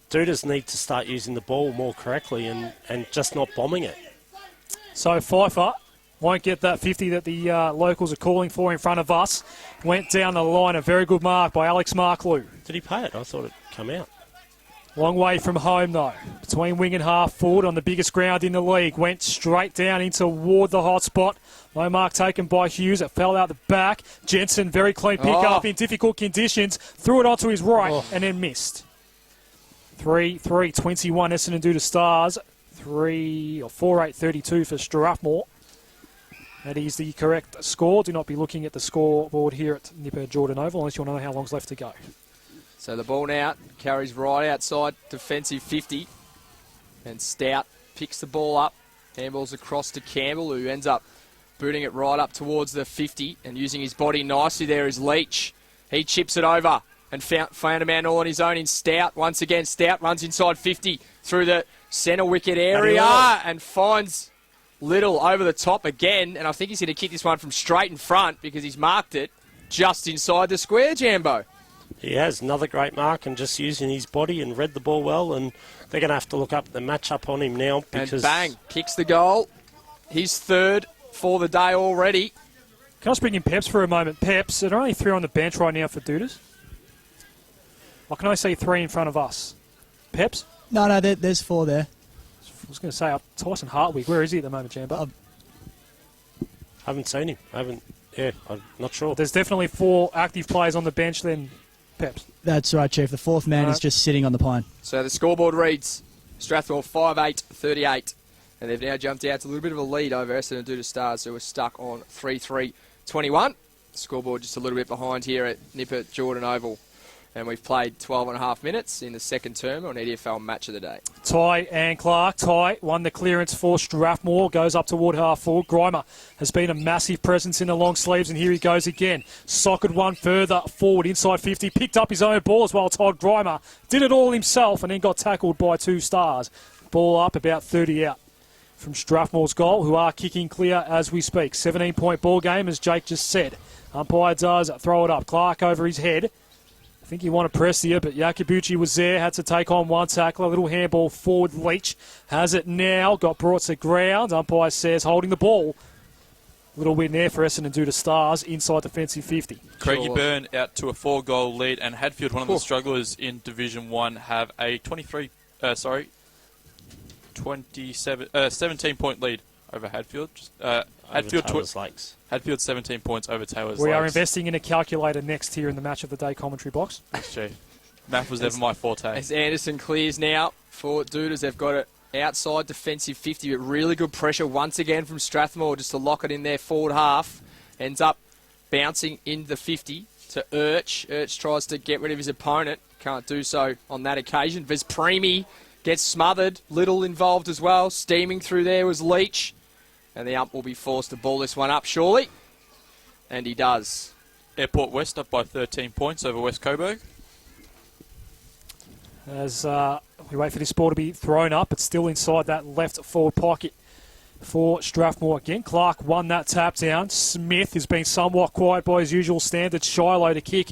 Dooders need to start using the ball more correctly and just not bombing it. So Pfeiffer won't get that 50 that the locals are calling for in front of us. Went down the line, a very good mark by Alex Marklew. Did he pay it? I thought it'd come out. Long way from home, though. Between wing and half forward on the biggest ground in the league. Went straight down into toward the hot spot. No mark taken by Hughes. It fell out the back. Jensen, very clean pick up in difficult conditions. Threw it onto his right and then missed. 3-3, 21 Essendon due to Stars. 4-8, 32 for Strathmore. That is the correct score. Do not be looking at the scoreboard here at Nipper Jordan Oval unless you want to know how long's left to go. So the ball now carries right outside defensive 50. And Stout picks the ball up. Handballs across to Campbell, who ends up booting it right up towards the 50 and using his body nicely there is Leach. He chips it over and found a man all on his own in Stout. Once again, Stout runs inside 50 through the centre wicket area and finds Little over the top again. And I think he's going to kick this one from straight in front because he's marked it just inside the square, Jambo. He has another great mark and just using his body and read the ball well, and they're going to have to look up the matchup on him now because... And bang, kicks the goal. His third for the day already. Can I just bring in Peps for a moment? Peps, there are only 3 on the bench right now for Dooders. Why can I see 3 in front of us? Peps? No, there's 4 there. I was going to say, Tyson Hartwig, where is he at the moment, Jambo? haven't seen him. I'm not sure. There's definitely 4 active players on the bench then, Peps. That's right, Chief. The 4th man is just sitting on the pine. So the scoreboard reads Strathmore 5-8, 38. And they've now jumped out to a little bit of a lead over Essendon due to Stars, who are stuck on 3-3, 21. Scoreboard just a little bit behind here at Nipper Jordan Oval. And we've played 12 and a half minutes in the second term on EDFL Match of the Day. Ty and Clark. Ty won the clearance for Strathmore. Goes up toward half forward. Grimer has been a massive presence in the long sleeves, and here he goes again. Socket one further forward, inside 50. Picked up his own ball as well. Todd Grimer did it all himself and then got tackled by 2 Stars. Ball up about 30 out from Strathmore's goal, who are kicking clear as we speak. 17-point ball game, as Jake just said. Umpire does throw it up. Clark over his head. I think he wanted Prestia, but Yakibuchi was there, had to take on one tackler. A little handball forward. Leach has it now, got brought to ground. Umpire says holding the ball. A little win there for Essendon due to Stars, inside defensive 50. Craigie Byrne out to a 4-goal lead, and Hadfield, one of the strugglers in Division 1, have a 17-point lead over Hadfield. Hadfield 17 points over Taylor's We Lakes. are investing in a calculator next here in the Match of the Day commentary box. Thanks, Chief. Math was never my forte. As Anderson clears now for Doodles, they've got it outside defensive 50, but really good pressure once again from Strathmore just to lock it in their forward half. Ends up bouncing in the 50 to Urch. Urch tries to get rid of his opponent. Can't do so on that occasion. Vespremi gets smothered. Little involved as well. Steaming through there was Leach. And the ump will be forced to ball this one up, surely. And he does. Airport West up by 13 points over West Coburg. As we wait for this ball to be thrown up, it's still inside that left forward pocket for Strathmore again. Clark won that tap down. Smith has been somewhat quiet by his usual standards. Shiloh to kick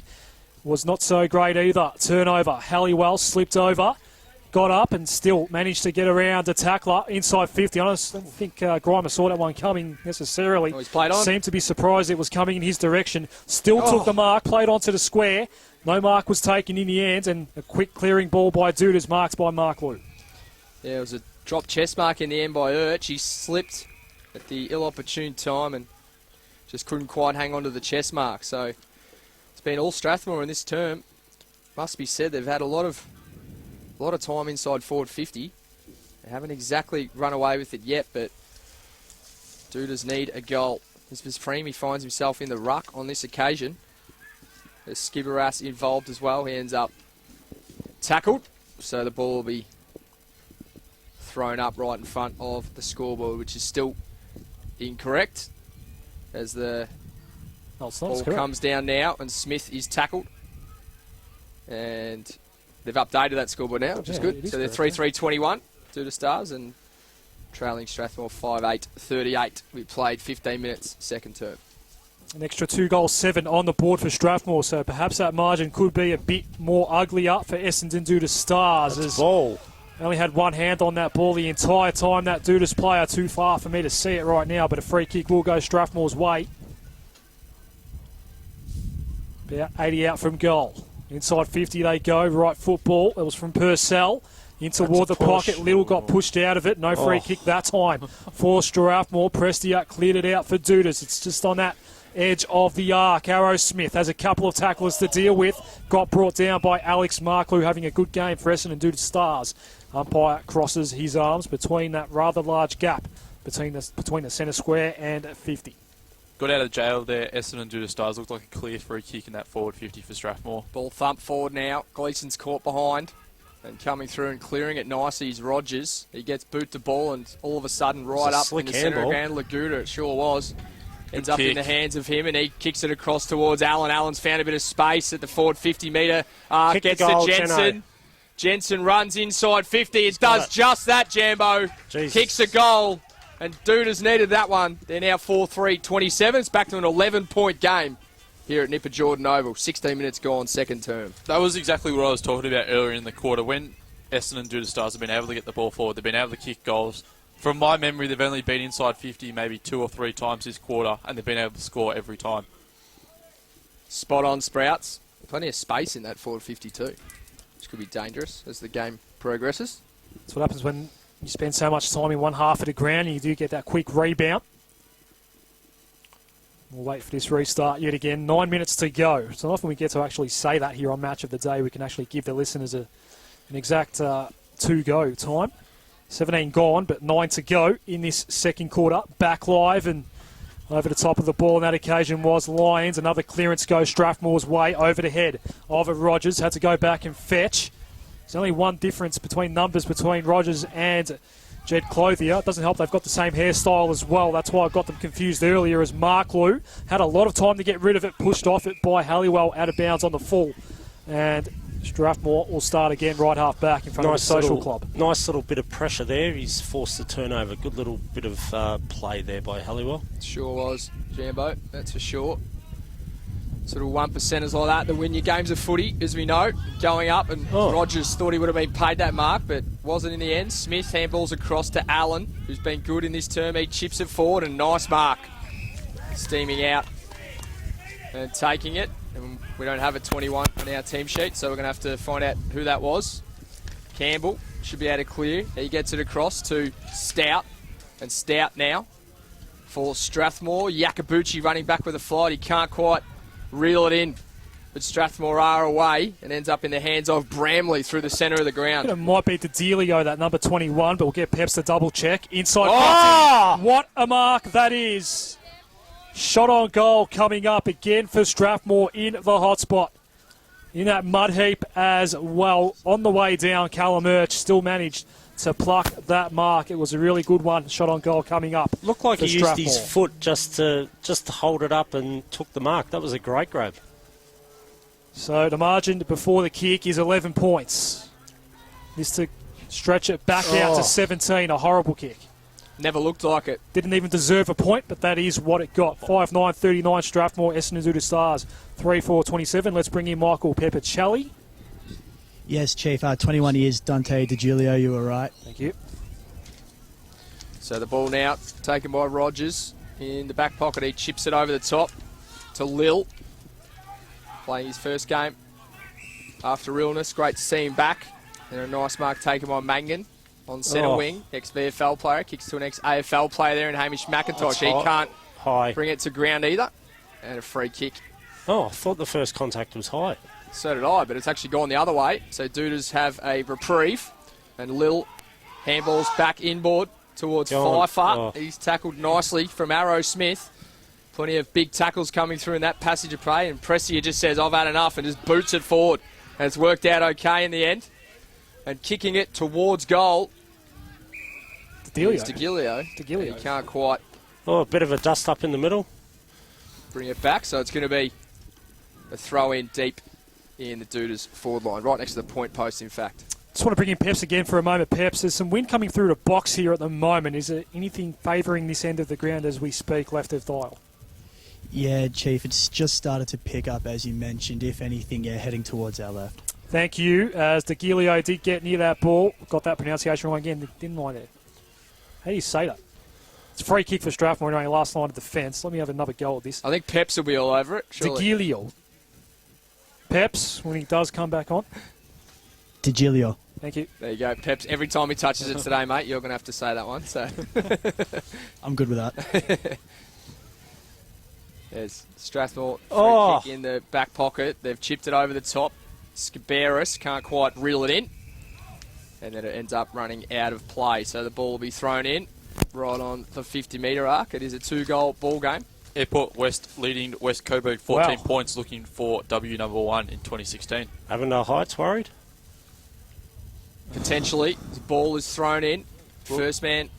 was not so great either. Turnover. Halliwell slipped over, got up and still managed to get around the tackler inside 50. I don't think Grimer saw that one coming necessarily. Oh, he's played on. Seemed to be surprised it was coming in his direction. Still took the mark, played onto the square. No mark was taken in the end, and a quick clearing ball by Dudas, marked by Mark Lou. Yeah, it was a drop chest mark in the end by Urch. He slipped at the ill-opportune time and just couldn't quite hang on to the chest mark. So it's been all Strathmore in this term. Must be said, they've had a lot of time inside forward 50. They haven't exactly run away with it yet, but Dudas need a goal. As Vespremi finds himself in the ruck on this occasion. There's Skibberas involved as well. He ends up tackled, so the ball will be thrown up right in front of the scoreboard, which is still incorrect, as the ball comes down now and Smith is tackled. And they've updated that scoreboard now, which is good. So they're 3-3-21 to the Stars and trailing Strathmore 5-8-38. We played 15 minutes second term. An extra 2-7 on the board for Strathmore, so perhaps that margin could be a bit more uglier for Essendon due to Stars. That's ball. Only had one hand on that ball the entire time. That Dudas player too far for me to see it right now, but a free kick will go Strathmore's way. About 80 out from goal. Inside 50 they go. Right football. It was from Purcell. In toward the pocket. Little got pushed out of it. No free kick that time for Strathmore. Prestiak cleared it out for Dudas. It's just on that edge of the arc. Arrow Smith has a couple of tacklers to deal with. Got brought down by Alex Marklew, having a good game for Essendon due to Stars. Umpire crosses his arms between that rather large gap between the centre square and 50. Got out of jail there. Essendon due to Stars looked like a clear free kick in that forward 50 for Strathmore. Ball thumped forward now. Gleeson's caught behind. And coming through and clearing it nicely is Rogers. He gets boot to ball and all of a sudden right up in the centre of ground. Laguda, it sure was. Ends up in the hands of him and he kicks it across towards Allen. Allen's found a bit of space at the forward 50-metre arc. Gets to Jensen. Jensen runs inside 50. It does just that, Jambo. Jesus. Kicks a goal. And Dudas needed that one. They're now 4-3-27. It's back to an 11-point game here at Nipper Jordan Oval. 16 minutes gone, second term. That was exactly what I was talking about earlier in the quarter. When Essendon due to Stars have been able to get the ball forward, they've been able to kick goals. From my memory, they've only been inside 50 maybe 2 or 3 times this quarter, and they've been able to score every time. Spot on, Sprouts. Plenty of space in that forward 52, which could be dangerous as the game progresses. That's what happens when you spend so much time in one half of the ground and you do get that quick rebound. We'll wait for this restart yet again. 9 minutes to go. It's not often we get to actually say that here on Match of the Day. We can actually give the listeners an exact to-go time. 17 gone, but 9 to go in this second quarter. Back live and over the top of the ball on that occasion was Lyons. Another clearance goes Strathmore's way over the head of Rogers. Had to go back and fetch. There's only one difference between numbers between Rogers and Jed Clothier. It doesn't help they've got the same hairstyle as well. That's why I got them confused earlier, as Marklew had a lot of time to get rid of it, pushed off it by Halliwell out of bounds on the full. And Strathmore will start again right half back in front of the Social Club. Nice little bit of pressure there. He's forced the turnover. Good little bit of play there by Halliwell. Sure was, Jambo. That's for sure. Sort of 1%ers like that win your games of footy, as we know, going up. And Rogers thought he would have been paid that mark, but wasn't in the end. Smith handballs across to Allen, who's been good in this term. He chips it forward, and nice mark. Steaming out and taking it. And we don't have a 21 on our team sheet, so we're going to have to find out who that was. Campbell should be able to clear. He gets it across to Stout. And Stout now for Strathmore. Yakabuchi running back with a flight. He can't quite reel it in. but Strathmore are away and ends up in the hands of Bramley through the centre of the ground. It might be Delio, that number 21, but we'll get Peps to double check. Inside. Oh! What a mark that is. Shot on goal coming up again for Strathmore in the hot spot. In that mud heap as well. On the way down, Callum Murch still managed to pluck that mark. It was a really good one. Shot on goal coming up. Looked like for he used his Strathmore. foot just to hold it up and took the mark. That was a great grab. So the margin before the kick is 11 points. This to stretch it back out to 17. A horrible kick. Never looked like it. Didn't even deserve a point, but that is what it got. 5-9-39 Strathmore, Essendon Stars 3-4-27. Let's bring in Michael Peppercelli. Yes, Chief. 21 years, Dante DiGilio, you were right. Thank you. So the ball now taken by Rogers in the back pocket. He chips it over the top to Lil. Playing his first game after illness. Great to see him back. And a nice mark taken by Mangan on centre wing. Ex-VFL player. Kicks to an ex-AFL player there in Hamish McIntosh. He can't High. bring it to ground either. And a free kick. Oh, I thought the first contact was high. So did I, but it's actually gone the other way. So Dooders have a reprieve. And Lil handballs back inboard towards Go on. Pfeiffer. Oh. He's tackled nicely from Arrow Smith. Plenty of big tackles coming through in that passage of play. And Pressia just says, I've had enough, and just boots it forward. And it's worked out okay in the end. And kicking it towards goal is DeGilio. DeGilio. He can't quite Oh, a bit of a dust up in the middle. bring it back. So it's going to be a throw in deep in the Dooders forward line. Right next to the point post, in fact. Just want to bring in Peps again for a moment. Peps, there's some wind coming through the box here at the moment. Is there anything favouring this end of the ground as we speak, left of dial? Yeah, Chief, it's just started to pick up, as you mentioned. If anything, heading towards our left. Thank you, as DeGilio did get near that ball. Got that pronunciation wrong again, didn't I there? How do you say that? It's a free kick for Strathmore anyway, last line of defence. Let me have another go at this. I think Peps will be all over it. Surely. DeGilio. Peps, when he does come back on. DiGilio. Thank you. There you go, Peps. Every time he touches it today, mate, you're going to have to say that one. So I'm good with that. there's Strathmore free kick in the back pocket. They've chipped it over the top. Scaberis can't quite reel it in. And then it ends up running out of play. So the ball will be thrown in right on the 50-metre arc. It is a 2-goal ball game. Airport West leading West Coburg 14 Wow. points, looking for W number 1 in 2016. Avondale Heights worried? Potentially. The ball is thrown in. First man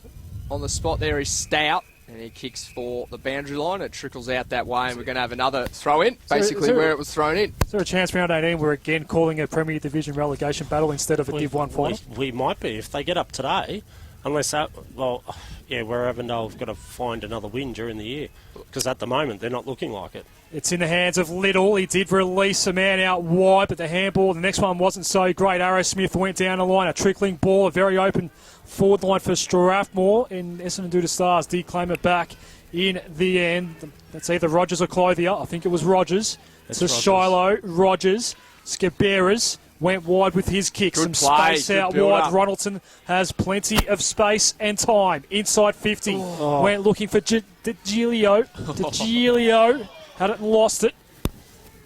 on the spot there is Stout. And he kicks for the boundary line. It trickles out that way, and we're going to have another throw-in, basically there- where it was thrown in. Is there a chance round 18 we're again calling a Premier Division relegation battle instead of a Div 1 final? We might be if they get up today, unless that, where Avondale have got to find another win during the year, because at the moment they're not looking like it. It's in the hands of Little. He did release a man out wide, but the handball, the next one wasn't so great. Arrow Smith went down the line. A trickling ball, a very open forward line for Strathmore. And Essendon Stars did claim it back in the end. That's either Rogers or Clothier. I think it was Rogers. It's To Rogers. Shiloh, Rogers. Scaberas went wide with his kick. Good Some play, space good out build wide. up. Ronaldson has plenty of space and time. Inside 50. Went looking for DeGilio. DeGilio had it and lost it.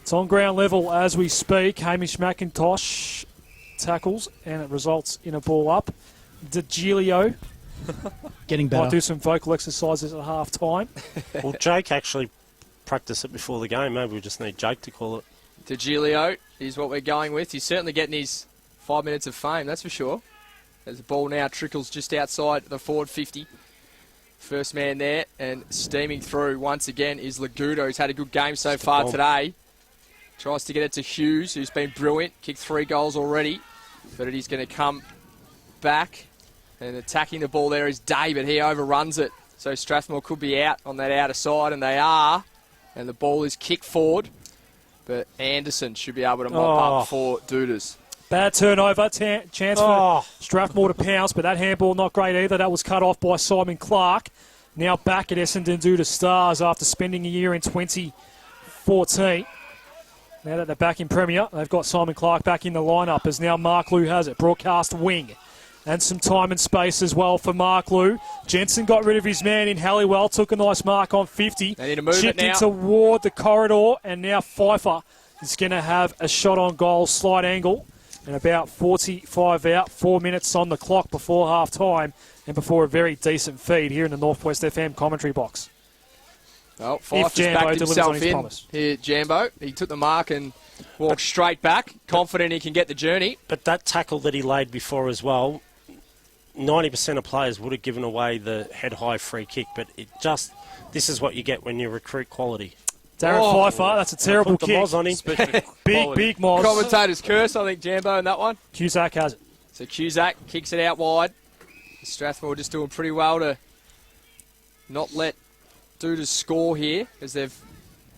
It's on ground level as we speak. Hamish McIntosh tackles, and it results in a ball up. DeGilio Getting might better. do some vocal exercises at half time. Well, Jake actually practiced it before the game. Maybe we just need Jake to call it. DeGilio is what we're going with. He's certainly getting his 5 minutes of fame, that's for sure. As the ball now trickles just outside the forward 50. First man there, and steaming through once again is Lagudo, who's had a good game so far bomb. today. Tries to get it to Hughes, who's been brilliant. Kicked 3 goals already, but it is going to come back. And attacking the ball there is David. He overruns it. So Strathmore could be out on that outer side, and they are. And the ball is kicked forward. But Anderson should be able to mop up for Dooders. Bad turnover, chance for Strathmore to pounce, but that handball not great either. That was cut off by Simon Clark. Now back at Essendon due to Stars after spending a year in 2014. Now that they're back in Premier, they've got Simon Clark back in the lineup as now Mark Liu has it. Broadcast wing. And some time and space as well for Mark Liu. Jensen got rid of his man in Halliwell, took a nice mark on 50. They need to move it Chipped now. in toward the corridor, and now Pfeiffer is going to have a shot on goal, slight angle, and about 45 out, 4 minutes on the clock before half time and before a very decent feed here in the Northwest FM commentary box. Well, Fife just Jambo backed delivers on himself his in promise. here, Jambo. He took the mark and walked straight back, confident he can get the journey. But that tackle that he laid before as well, 90% of players would have given away the head-high free kick, but this is what you get when you recruit quality. Darren Pfeiffer, that's a terrible Put the kick. Moz on him. Big Moz. Commentator's curse, I think, Jambo, in that one. Cusack has it. So Cusack kicks it out wide. Strathmore just doing pretty well to not let Dooders score here, as they've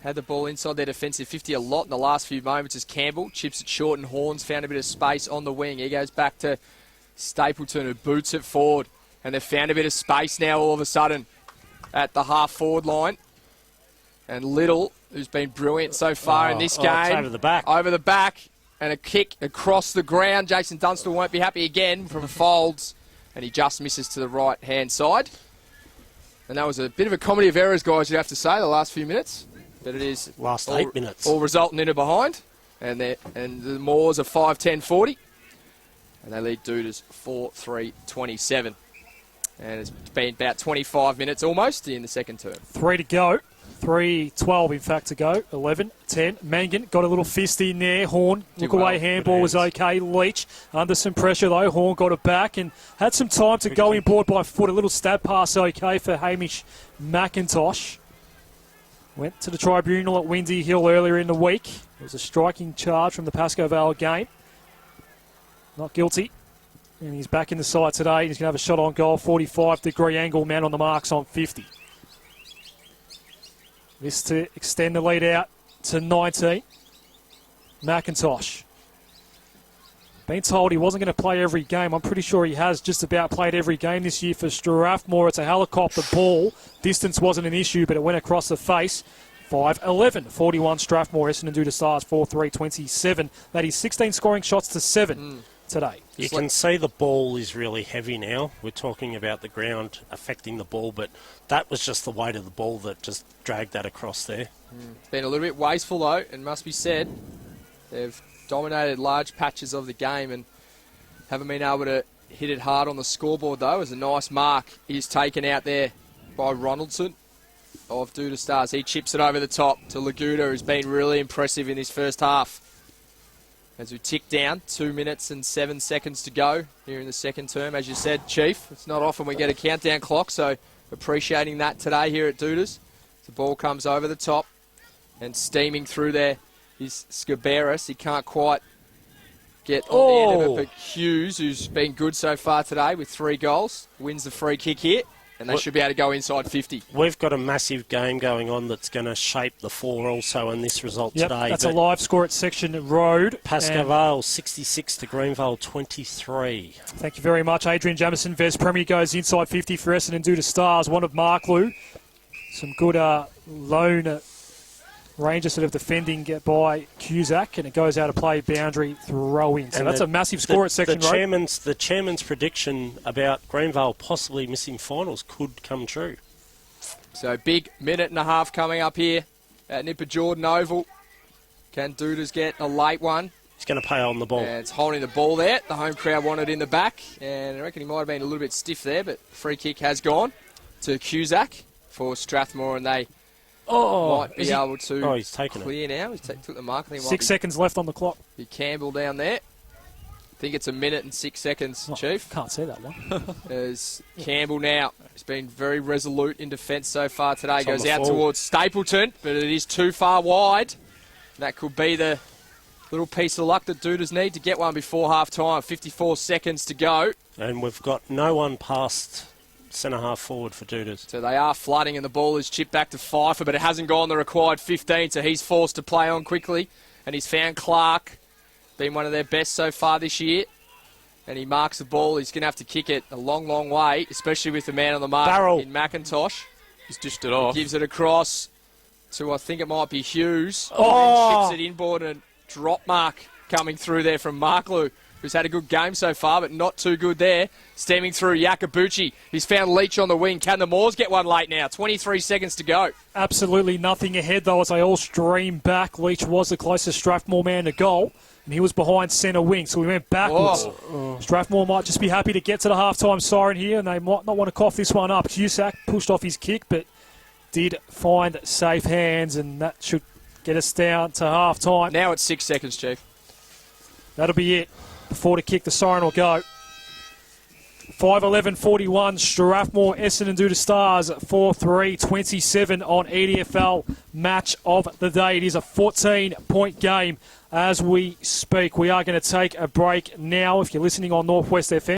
had the ball inside their defensive 50 a lot in the last few moments as Campbell chips it short and Horns found a bit of space on the wing. He goes back to Stapleton, who boots it forward. And they've found a bit of space now all of a sudden at the half-forward line. And Little, who's been brilliant so far in this game. It's over the back. Over the back. And a kick across the ground. Jason Dunstall won't be happy again from Folds. And he just misses to the right-hand side. And that was a bit of a comedy of errors, guys, you'd have to say, the last few minutes. But it is Last 8 minutes. all resulting in a behind. And the Moors are 5-10-40. And they lead Dooders 4-3-27. And it's been about 25 minutes almost in the second term. 3 to go. 3:12 in fact to go. 11-10. Mangan got a little fist in there. Horn, look well. away, handball was okay. Leach under some pressure though. Horn got it back and had some time to go inboard by foot. A little stab pass okay for Hamish McIntosh. Went to the tribunal at Windy Hill earlier in the week. It was a striking charge from the Pascoe Vale game. Not guilty. And he's back in the side today. He's going to have a shot on goal. 45-degree angle, man on the marks on 50. This to extend the lead out to 19. McIntosh. Been told he wasn't going to play every game. I'm pretty sure he has just about played every game this year for Strathmore. It's a helicopter ball. Distance wasn't an issue, but it went across the face. 5-11. 41 Strathmore. Essendon Doodle Stars 4-3-27. That is 16 scoring shots to 7 today. You can see the ball is really heavy now. We're talking about the ground affecting the ball, but that was just the weight of the ball that just dragged that across there. Been a little bit wasteful though, and must be said. They've dominated large patches of the game and haven't been able to hit it hard on the scoreboard though, as a nice mark is taken out there by Ronaldson of Doodle Stars. He chips it over the top to Laguda, who's been really impressive in this first half. As we tick down, 2 minutes and 7 seconds to go here in the second term. As you said, Chief, it's not often we get a countdown clock, so appreciating that today here at Doodles. The ball comes over the top and steaming through there is Scaberis. He can't quite get on the end of it, but Hughes, who's been good so far today with 3 goals, wins the free kick here, and they should be able to go inside 50. We've got a massive game going on that's going to shape the 4 also in this result today. That's a live score at Section Road. Pascoe Vale 66 to Greenvale 23. Thank you very much, Adrian Jamison. Vez Premier goes inside 50 for Essendon Doodle Stars. One of Marklew. Some good lone Rangers sort of defending by Cusack, and it goes out of play, boundary throw in. So that's a massive score at Section Road. The chairman's prediction about Greenvale possibly missing finals could come true. So big minute and a half coming up here at Nipper Jordan Oval. Can Doodles get a late one? He's going to pay on the ball. And it's holding the ball there. The home crowd wanted in the back, and I reckon he might have been a little bit stiff there, but free kick has gone to Cusack for Strathmore, and they might be able to he's taken clear now. He took the mark. I think it might 6 seconds left on the clock. be Campbell down there. I think it's 1 minute and 6 seconds, Chief. Can't see that one. As Campbell now has been very resolute in defence so far today. It's on Goes the out full. towards Stapleton, but it is too far wide. That could be the little piece of luck that Doodles need to get one before half time. 54 seconds to go. And we've got no one past centre half forward for Doodles. So they are flooding, and the ball is chipped back to Pfeiffer, but it hasn't gone the required 15, so he's forced to play on quickly. And he's found Clark, been one of their best so far this year. And he marks the ball. He's going to have to kick it a long, long way, especially with the man on the mark Barrel. in McIntosh. He's dished it off. Gives it across to, I think it might be Hughes. Oh. And chips it inboard, and drop mark coming through there from Marklew. who's had a good game so far, but not too good there. Stemming through Yakabuchi. He's found Leach on the wing. Can the Moors get one late now? 23 seconds to go. Absolutely nothing ahead, though, as they all stream back. Leach was the closest Strathmore man to goal, and he was behind centre wing, so we went backwards. Strathmore might just be happy to get to the half-time siren here, and they might not want to cough this one up. Cusack pushed off his kick, but did find safe hands, and that should get us down to half-time. Now it's 6 seconds, Chief. That'll be it. Before the kick, the siren will go. 5-11-41, Strathmore, Essendon do the Stars, 4-3-27 on EDFL match of the day. It is a 14-point game as we speak. We are going to take a break now. If you're listening on Northwest FM,